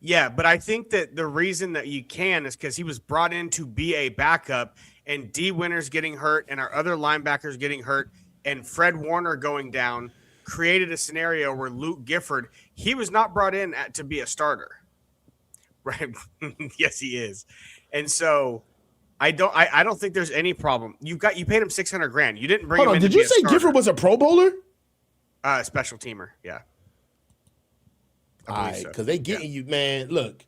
Speaker 2: Yeah, but I think that the reason that you can is because he was brought in to be a backup, and D. Winter's getting hurt and our other linebackers getting hurt and Fred Warner going down created a scenario where Luke Gifford, he was not brought in to be a starter. Right? Yes, he is. And so I don't think there's any problem. You paid him $600,000. You didn't bring him in.
Speaker 1: Did you say Gifford was a Pro Bowler?
Speaker 2: Special teamer, yeah.
Speaker 1: All right, because they getting you, man. Look,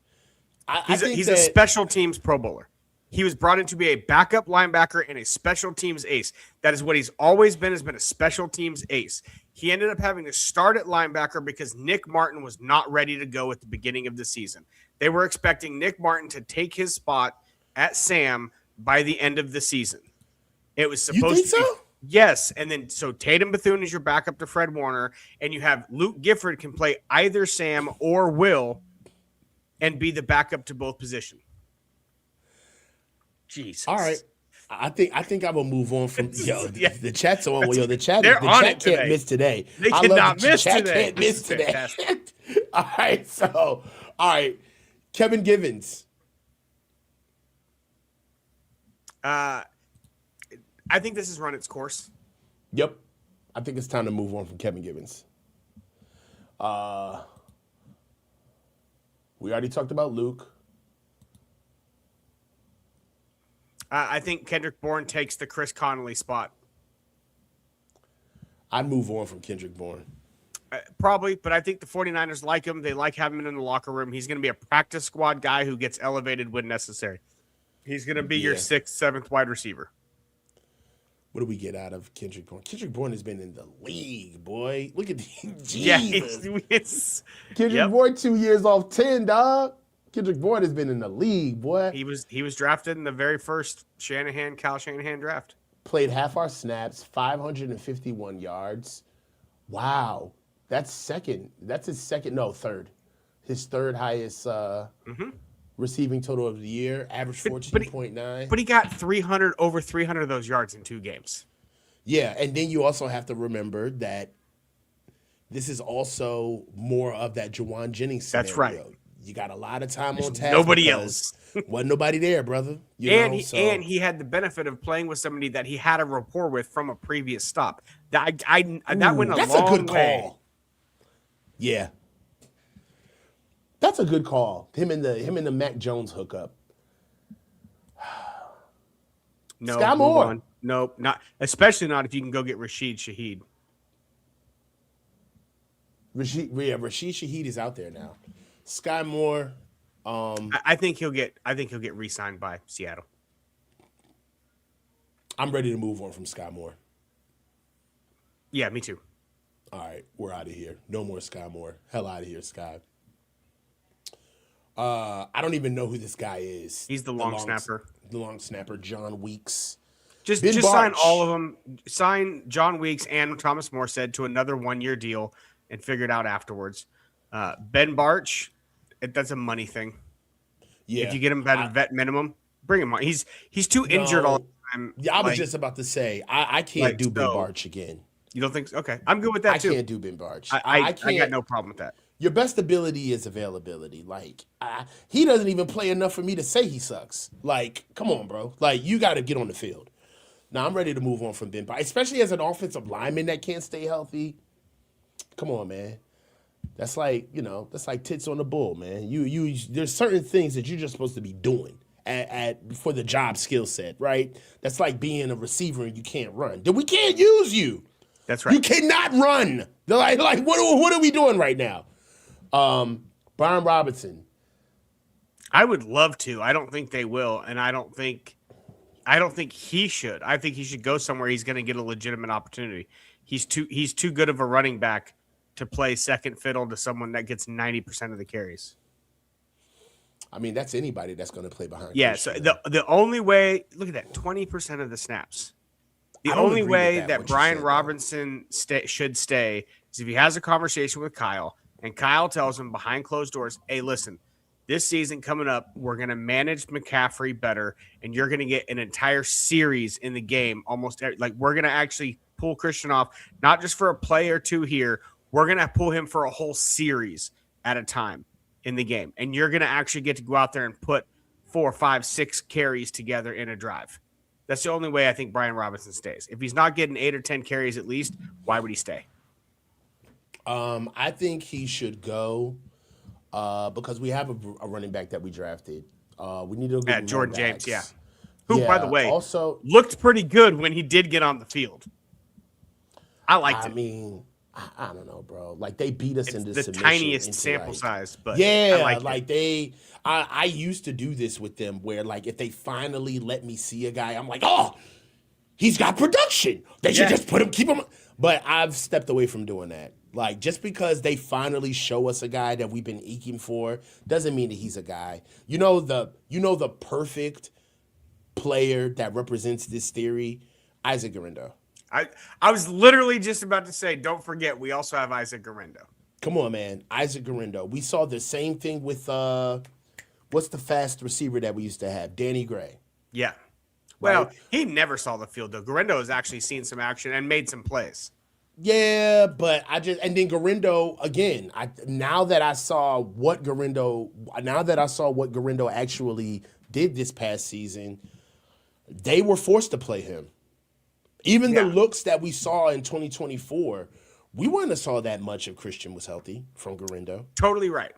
Speaker 2: he's a special teams Pro Bowler. He was brought in to be a backup linebacker and a special teams ace. That is what he's always been, has been a special teams ace. He ended up having to start at linebacker because Nick Martin was not ready to go at the beginning of the season. They were expecting Nick Martin to take his spot at Sam by the end of the season. It was supposed to be. Yes, and then so Tatum Bethune is your backup to Fred Warner, and you have Luke Gifford can play either Sam or Will and be the backup to both positions. Jesus.
Speaker 1: All right. I think I will move on from the chat's on. The chat can't miss today.
Speaker 2: They cannot miss today.
Speaker 1: Chat can't miss today. All right. Kevin Givens.
Speaker 2: I think this has run its course.
Speaker 1: Yep. I think it's time to move on from Kevin Givens. We already talked about Luke.
Speaker 2: I think Kendrick Bourne takes the Chris Connolly spot
Speaker 1: I'd move on from Kendrick Bourne.
Speaker 2: Probably, but I think the 49ers like him. They like having him in the locker room. He's going to be a practice squad guy who gets elevated when necessary. He's going to be your 6th, 7th wide receiver.
Speaker 1: What do we get out of Kendrick Bourne? Kendrick Bourne has been in the league, boy. Look at Jesus. Kendrick Bourne 2 years off 10, dog. Kendrick Bourne has been in the league, boy.
Speaker 2: He was drafted in the very first Kyle Shanahan draft.
Speaker 1: Played half our snaps, 551 yards. Wow. That's second. That's his second. No, third. His third highest receiving total of the year. Average 14.9.
Speaker 2: But he got over 300 of those yards in 2 games.
Speaker 1: Yeah, and then you also have to remember that this is also more of that Jauan Jennings scenario.
Speaker 2: That's right.
Speaker 1: You got a lot of time on task.
Speaker 2: Nobody else.
Speaker 1: Wasn't nobody there, brother.
Speaker 2: And he had the benefit of playing with somebody that he had a rapport with from a previous stop. That went a long way.
Speaker 1: That's a good call. Yeah. That's a good call. Him and the Mac Jones hookup.
Speaker 2: No,
Speaker 1: Sky Moore.
Speaker 2: Nope, not especially not if you can go get Rashid Shaheed.
Speaker 1: Rashid Shaheed is out there now. Sky Moore.
Speaker 2: I think he'll get re-signed by Seattle.
Speaker 1: I'm ready to move on from Sky Moore.
Speaker 2: Yeah, me too.
Speaker 1: All right, we're out of here. No more Sky Moore. Hell out of here, Sky. I don't even know who this guy is.
Speaker 2: He's the long snapper.
Speaker 1: The long snapper, John Weeks.
Speaker 2: Just sign all of them. Sign John Weeks and Thomas Morstead to another 1-year deal and figure it out afterwards. Ben Barch, that's a money thing. Yeah. If you get him at a vet minimum, bring him on. He's too injured all the time.
Speaker 1: Yeah, I was just about to say, I can't do Ben Barch again.
Speaker 2: You don't think so? Okay. I'm good with that too.
Speaker 1: I can't do Ben Barch.
Speaker 2: I got no problem with that.
Speaker 1: Your best ability is availability. Like, he doesn't even play enough for me to say he sucks. Like, come on, bro. Like, you got to get on the field. Now, I'm ready to move on from Ben Barch, especially as an offensive lineman that can't stay healthy. Come on, man. That's like, that's like tits on the bull, man. There's certain things that you're just supposed to be doing for the job skill set, right? That's like being a receiver and you can't run. Then we can't use you.
Speaker 2: That's right.
Speaker 1: You cannot run. They're like what are we doing right now? Brian Robinson.
Speaker 2: I would love to. I don't think they will, and I don't think he should. I think he should go somewhere he's going to get a legitimate opportunity. He's too good of a running back to play second fiddle to someone that gets 90% of the carries.
Speaker 1: I mean, that's anybody that's going to play behind.
Speaker 2: Yeah. So the only way, look at that, 20% of the snaps. The only way that Brian Robinson should stay is if he has a conversation with Kyle, and Kyle tells him behind closed doors, hey, listen, this season coming up, we're going to manage McCaffrey better, and you're going to get an entire series in the game. We're going to actually pull Christian off, not just for a play or two here. We're going to pull him for a whole series at a time in the game. And you're going to actually get to go out there and put 4, 5, 6 carries together in a drive. That's the only way I think Brian Robinson stays. If he's not getting 8 or 10 carries at least, why would he stay?
Speaker 1: I think he should go because we have a running back that we drafted. We need to go get
Speaker 2: Jordan James, who, by the way,
Speaker 1: also
Speaker 2: looked pretty good when he did get on the field. I liked it.
Speaker 1: I mean, I don't know, bro. Like, they beat us into
Speaker 2: the tiniest sample size, but
Speaker 1: yeah, I used to do this with them where, like, if they finally let me see a guy, I'm like, oh, he's got production. They should just keep him. But I've stepped away from doing that. Like, just because they finally show us a guy that we've been eking for doesn't mean that he's a guy. You know the perfect player that represents this theory? Isaac Guerendo.
Speaker 2: I was literally just about to say, don't forget, we also have Isaac Guerendo.
Speaker 1: Come on, man. Isaac Guerendo. We saw the same thing with, what's the fast receiver that we used to have? Danny Gray.
Speaker 2: Yeah. Well, he never saw the field, though. Guerendo has actually seen some action and made some plays.
Speaker 1: Yeah, but and then Guerendo, again, now that I saw what Guerendo actually did this past season, they were forced to play him. Even the looks that we saw in 2024, we wouldn't have saw that much if Christian was healthy from Guerendo.
Speaker 2: Totally right.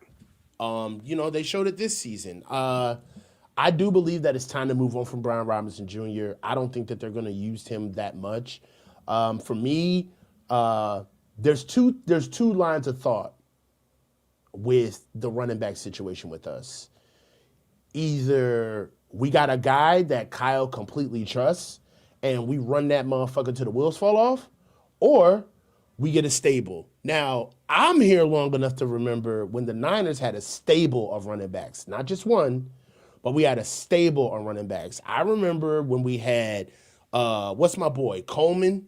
Speaker 1: They showed it this season. I do believe that it's time to move on from Brian Robinson Jr. I don't think that they're going to use him that much. For me, There's two lines of thought with the running back situation with us. Either we got a guy that Kyle completely trusts and we run that motherfucker till the wheels fall off, or we get a stable. Now, I'm here long enough to remember when the Niners had a stable of running backs, not just one, but we had a stable of running backs. I remember when we had, what's my boy, Coleman?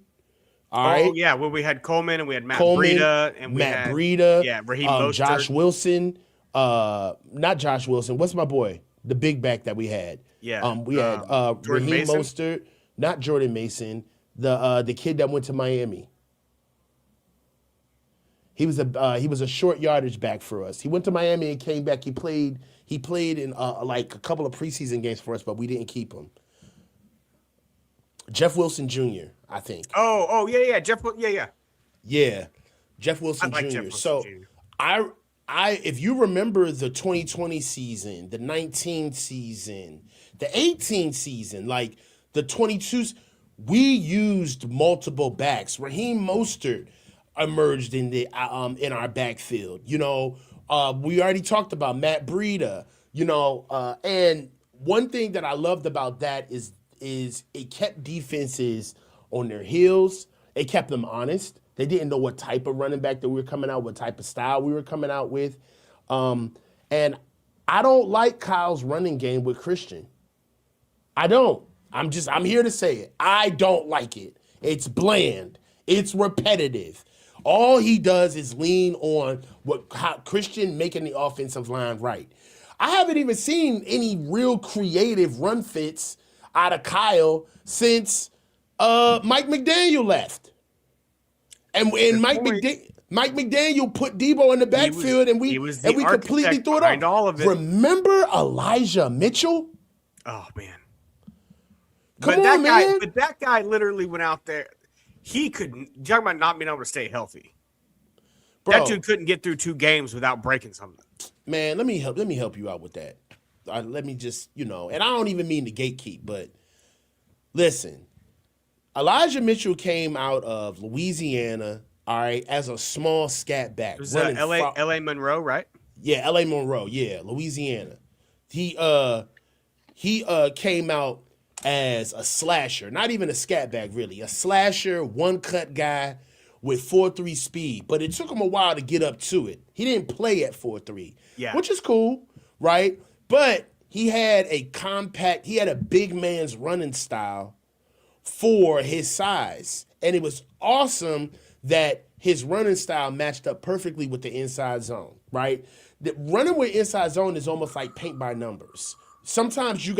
Speaker 1: All right.
Speaker 2: Yeah, well, we had Coleman and we had Matt Breida. And
Speaker 1: Matt Breida.
Speaker 2: Yeah, Raheem Mostert.
Speaker 1: Josh Wilson. Not Josh Wilson. What's my boy? The big back that we had.
Speaker 2: Yeah.
Speaker 1: We had Raheem Mostert. Not Jordan Mason. The kid that went to Miami. He was a short yardage back for us. He went to Miami and came back. He played in like a couple of preseason games for us, but we didn't keep him. Jeff Wilson Jr., I think.
Speaker 2: Oh, yeah, Jeff, yeah.
Speaker 1: Yeah, Jeff Wilson Jr. Jeff Wilson Jr. I if you remember the 2020 season, the 19 season, the 18 season, like the 22s, we used multiple backs. Raheem Mostert emerged in in our backfield. We already talked about Matt Breida. And one thing that I loved about that is it kept defenses on their heels. It kept them honest. They didn't know what type of running back that we were coming out, what type of style we were coming out with. And I don't like Kyle's running game with Christian. I don't. I'm here to say it. I don't like it. It's bland. It's repetitive. All he does is lean on how Christian making the offensive line right. I haven't even seen any real creative run fits out of Kyle since Mike McDaniel left. And Mike McDaniel put Debo in the backfield, and we completely threw it off.
Speaker 2: All of it.
Speaker 1: Remember Elijah Mitchell?
Speaker 2: Oh man!
Speaker 1: But
Speaker 2: that guy literally went out there. He couldn't. Talking about not being able to stay healthy. Bro, that dude couldn't get through 2 games without breaking something.
Speaker 1: Man, let me help you out with that. Let me just, and I don't even mean to gatekeep, but listen. Elijah Mitchell came out of Louisiana, all right, as a small scat back.
Speaker 2: It was L.A. Monroe, right?
Speaker 1: Yeah, L.A. Monroe, yeah, Louisiana. He came out as a slasher, not even a scat back, really. A slasher, one-cut guy with 4.3 speed. But it took him a while to get up to it. He didn't play at 4.3, which is cool, right? But he had a big man's running style for his size. And it was awesome that his running style matched up perfectly with the inside zone, right? Running with inside zone is almost like paint by numbers. Sometimes you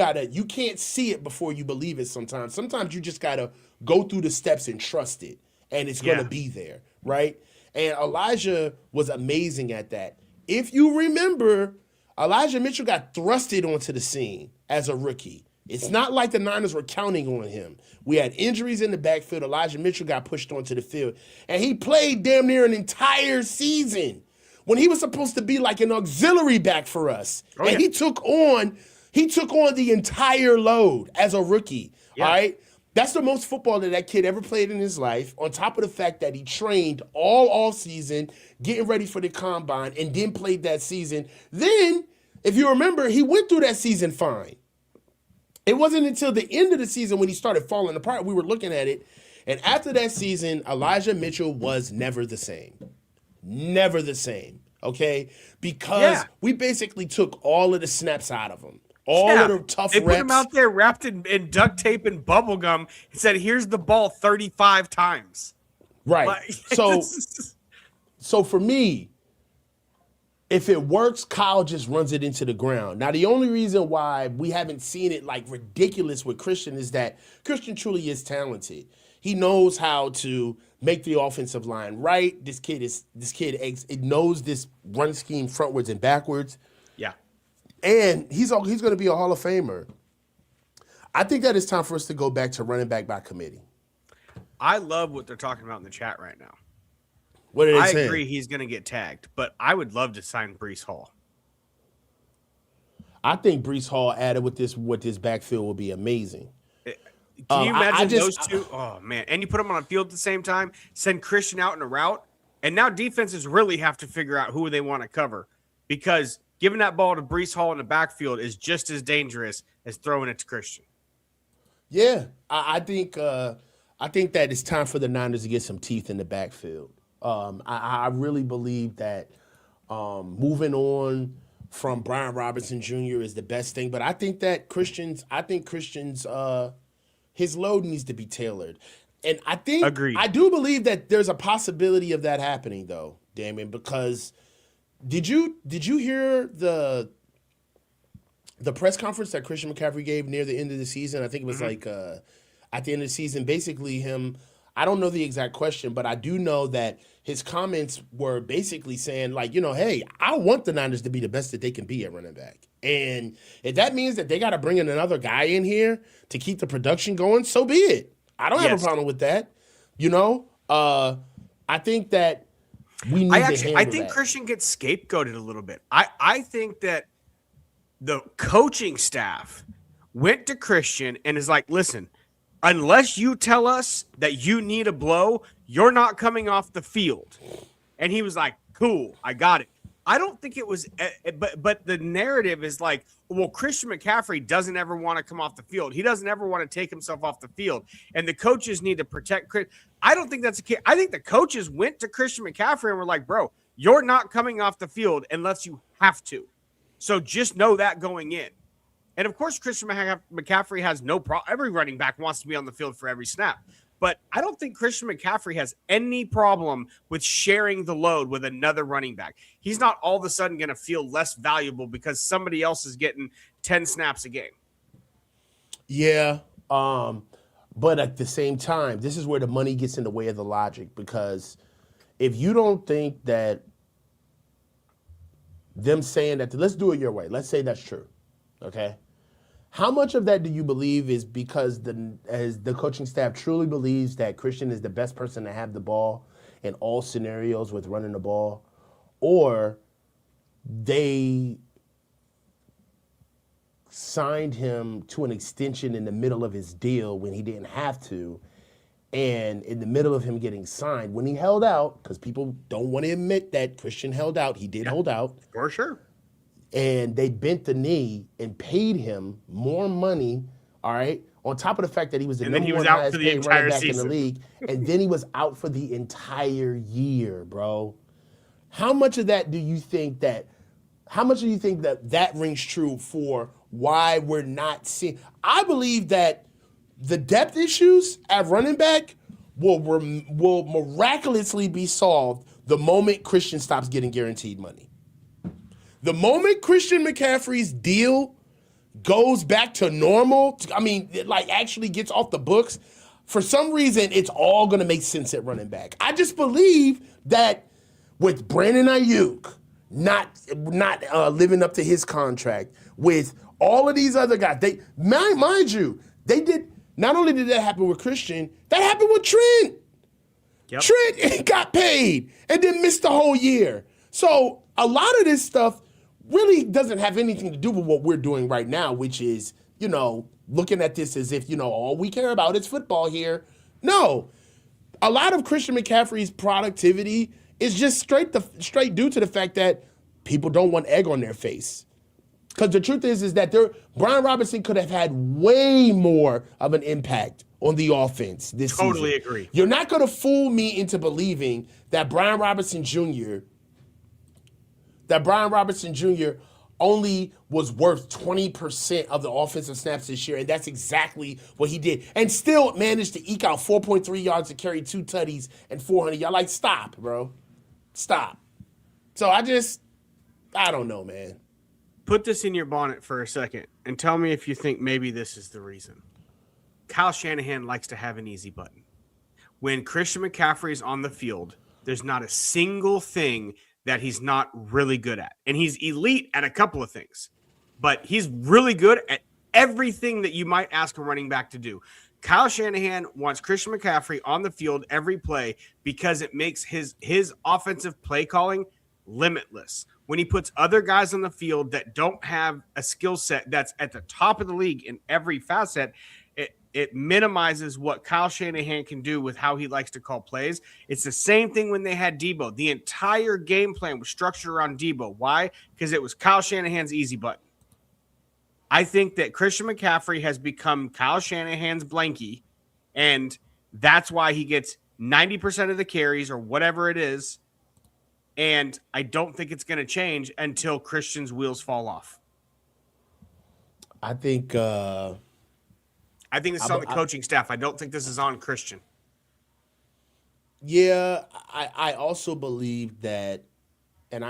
Speaker 1: can't see it before you believe it sometimes. Sometimes you just got to go through the steps and trust it, and it's going to be there, right? And Elijah was amazing at that. If you remember, Elijah Mitchell got thrusted onto the scene as a rookie. It's not like the Niners were counting on him. We had injuries in the backfield. Elijah Mitchell got pushed onto the field, and he played damn near an entire season when he was supposed to be like an auxiliary back for us. And he took on the entire load as a rookie, all right? That's the most football that kid ever played in his life, on top of the fact that he trained all season, getting ready for the combine, and then played that season. Then, if you remember, he went through that season fine. It wasn't until the end of the season when he started falling apart, we were looking at it. And after that season, Elijah Mitchell was never the same. Never the same, okay? Because we basically took all of the snaps out of him. All of the tough reps.
Speaker 2: They put him out there wrapped in duct tape and bubble gum and said, here's the ball 35 times.
Speaker 1: Right. Like, so for me, if it works, Kyle just runs it into the ground. Now, the only reason why we haven't seen it like ridiculous with Christian is that Christian truly is talented. He knows how to make the offensive line right. This kid knows this run scheme frontwards and backwards.
Speaker 2: Yeah.
Speaker 1: And he's going to be a Hall of Famer. I think that it's time for us to go back to running back by committee.
Speaker 2: I love what they're talking about in the chat right now.
Speaker 1: What are they saying?
Speaker 2: I agree he's going to get tagged, but I would love to sign Breece Hall.
Speaker 1: I think Breece Hall added with this backfield will be amazing.
Speaker 2: Can you imagine those two? Oh, man. And you put them on a field at the same time, send Christian out in a route, and now defenses really have to figure out who they want to cover because giving that ball to Breece Hall in the backfield is just as dangerous as throwing it to Christian.
Speaker 1: Yeah, I think that it's time for the Niners to get some teeth in the backfield. I really believe that moving on from Brian Robinson Jr. is the best thing, but I think Christian's his load needs to be tailored. And I think
Speaker 2: Agreed.
Speaker 1: I do believe that there's a possibility of that happening though, Damon, because did you hear the press conference that Christian McCaffrey gave near the end of the season? I think it was at the end of the season, basically him, I don't know the exact question, but I do know that his comments were basically saying like, hey, I want the Niners to be the best that they can be at running back. And if that means that they got to bring in another guy in here to keep the production going, so be it. I don't have a problem with that. I think that we need to handle
Speaker 2: I think
Speaker 1: that.
Speaker 2: Christian gets scapegoated a little bit. I think that the coaching staff went to Christian and is like, listen, unless you tell us that you need a blow, you're not coming off the field. And he was like, cool, I got it. I don't think it was, but the narrative is like, well, Christian McCaffrey doesn't ever want to come off the field. He doesn't ever want to take himself off the field. And the coaches need to protect Chris. I don't think that's a case. I think the coaches went to Christian McCaffrey and were like, bro, you're not coming off the field unless you have to. So just know that going in. And of course, Christian McCaffrey has no problem. Every running back wants to be on the field for every snap. But I don't think Christian McCaffrey has any problem with sharing the load with another running back. He's not all of a sudden going to feel less valuable because somebody else is getting 10 snaps a game.
Speaker 1: Yeah. But at the same time, this is where the money gets in the way of the logic, because if you don't think that them saying that, let's do it your way, let's say that's true, okay? How much of that do you believe is because the coaching staff truly believes that Christian is the best person to have the ball in all scenarios with running the ball, or they signed him to an extension in the middle of his deal when he didn't have to, and in the middle of him getting signed, when he held out, because people don't want to admit that Christian held out, he did hold out.
Speaker 2: For sure.
Speaker 1: And they bent the knee and paid him more money, all right, on top of the fact that he was the number one highest paid running back in the league, and then he was out for the entire year, bro. How much do you think that rings true for why we're not seeing? I believe that the depth issues at running back will miraculously be solved the moment Christian stops getting guaranteed money. The moment Christian McCaffrey's deal goes back to normal, actually gets off the books, for some reason, it's all going to make sense at running back. I just believe that with Brandon Ayuk not living up to his contract, with all of these other guys, mind you, they did. Not only did that happen with Christian, that happened with Trent. Yep. Trent got paid and then missed the whole year. So a lot of this stuff really doesn't have anything to do with what we're doing right now, which is, looking at this as if, all we care about is football here. No. A lot of Christian McCaffrey's productivity is just straight due to the fact that people don't want egg on their face. Because the truth is that Brian Robinson could have had way more of an impact on the offense this season.
Speaker 2: Totally agree.
Speaker 1: You're not going to fool me into believing that Brian Robinson Jr. only was worth 20% of the offensive snaps this year, and that's exactly what he did. And still managed to eke out 4.3 yards to carry 2 tutties and 400 yards. Like, stop, bro. Stop. So I don't know, man.
Speaker 2: Put this in your bonnet for a second and tell me if you think maybe this is the reason. Kyle Shanahan likes to have an easy button. When Christian McCaffrey is on the field, there's not a single thing that he's not really good at. And he's elite at a couple of things, but he's really good at everything that you might ask a running back to do. Kyle Shanahan wants Christian McCaffrey on the field every play because it makes his offensive play calling limitless. When he puts other guys on the field that don't have a skill set that's at the top of the league in every facet, it minimizes what Kyle Shanahan can do with how he likes to call plays. It's the same thing when they had Debo. The entire game plan was structured around Debo. Why? Because it was Kyle Shanahan's easy button. I think that Christian McCaffrey has become Kyle Shanahan's blankie, and that's why he gets 90% of the carries or whatever it is. And I don't think it's going to change until Christian's wheels fall off.
Speaker 1: I think this
Speaker 2: is on the coaching staff. I don't think this is on Christian.
Speaker 1: Yeah, I also believe that, and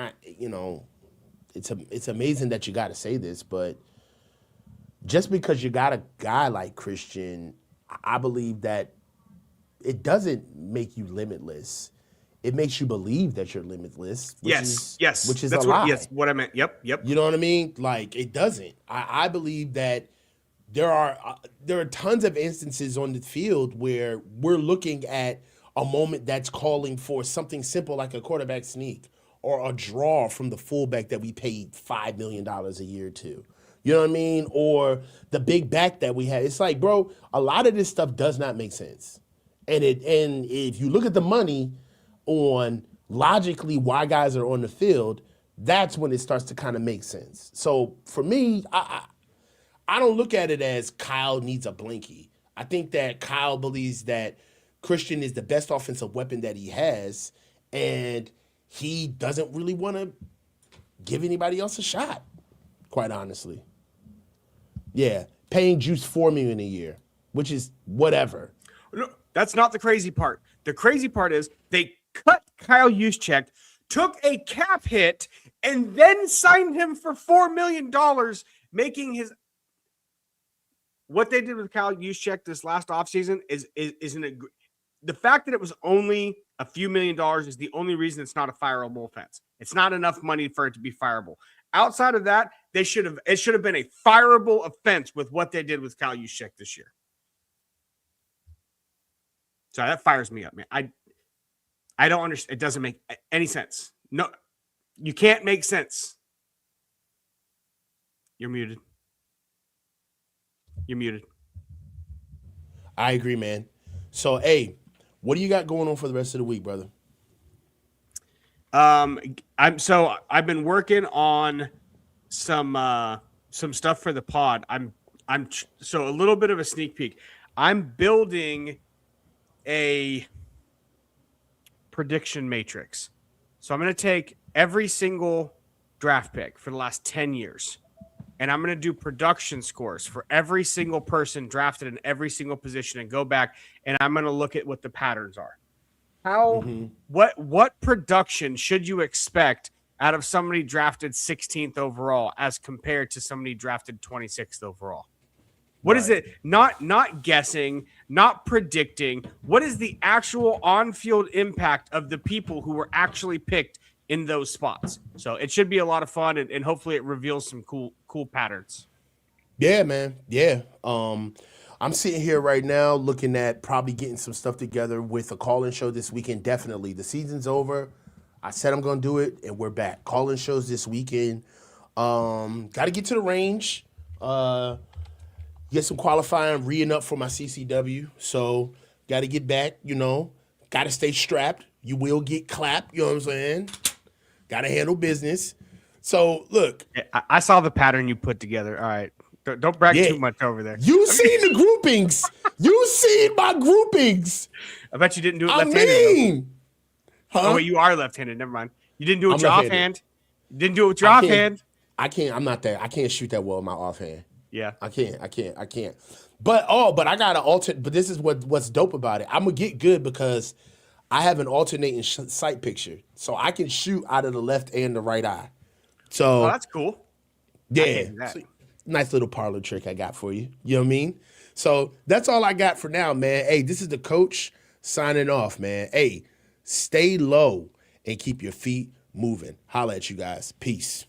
Speaker 1: it's amazing that you got to say this, but just because you got a guy like Christian, I believe that it doesn't make you limitless. It makes you believe that you're limitless. Which is a lie.
Speaker 2: Yes, what I meant. Yep.
Speaker 1: You know what I mean? Like, it doesn't. I believe that there are tons of instances on the field where we're looking at a moment that's calling for something simple like a quarterback sneak or a draw from the fullback that we paid $5 million a year to. You know what I mean? Or the big back that we had. It's like, bro, a lot of this stuff does not make sense. And if you look at the money on logically why guys are on the field, that's when it starts to kind of make sense. So for me, I don't look at it as Kyle needs a blankie. I think that Kyle believes that Christian is the best offensive weapon that he has, and he doesn't really want to give anybody else a shot, quite honestly. Yeah, paying Juice $4 million a year, which is whatever.
Speaker 2: No, that's not the crazy part. The crazy part is they cut Kyle Juszczyk, took a cap hit, and then signed him for $4 million, making his. What they did with Kyle Juszczyk this last offseason is the fact that it was only a few $1 million is the only reason it's not a fireable offense. It's not enough money for it to be fireable. Outside of that, it should have been a fireable offense with what they did with Kyle Juszczyk this year. So that fires me up, man. I don't understand. It doesn't make any sense. No, you can't make sense. You're muted. You're muted.
Speaker 1: I agree, man. So, hey, what do you got going on for the rest of the week, brother?
Speaker 2: I've been working on some stuff for the pod. So a little bit of a sneak peek. I'm building a prediction matrix. So I'm going to take every single draft pick for the last 10 years, and I'm going to do production scores for every single person drafted in every single position and go back, and I'm going to look at what the patterns are. What production should you expect out of somebody drafted 16th overall as compared to somebody drafted 26th overall? What is it? Not guessing, not predicting. What is the actual on-field impact of the people who were actually picked in those spots? So it should be a lot of fun, and hopefully it reveals some cool patterns.
Speaker 1: Yeah, man. Yeah. I'm sitting here right now looking at probably getting some stuff together with a call-in show this weekend. Definitely. The season's over. I said I'm going to do it, and we're back. Call-in shows this weekend. Got to get to the range. Get some qualifying, re-ing up for my CCW. So, got to get back, Got to stay strapped. You will get clapped, you know what I'm saying? Got to handle business. So, look.
Speaker 2: I saw the pattern you put together. All right. Don't brag too much over there.
Speaker 1: You seen the groupings. You seen my groupings.
Speaker 2: I bet you didn't do it left-handed.
Speaker 1: Huh?
Speaker 2: Oh, wait, you are left-handed. Never mind. You didn't do it with your offhand. You didn't do it with your offhand.
Speaker 1: I can't. I'm not that. I can't shoot that well with my offhand.
Speaker 2: Yeah.
Speaker 1: I can't. But I got an alternate. But this is what's dope about it. I'm going to get good because I have an alternating sight picture. So I can shoot out of the left and the right eye. So
Speaker 2: that's cool.
Speaker 1: Yeah. Nice little parlor trick I got for you. You know what I mean? So that's all I got for now, man. Hey, this is the coach signing off, man. Hey, stay low and keep your feet moving. Holla at you guys. Peace.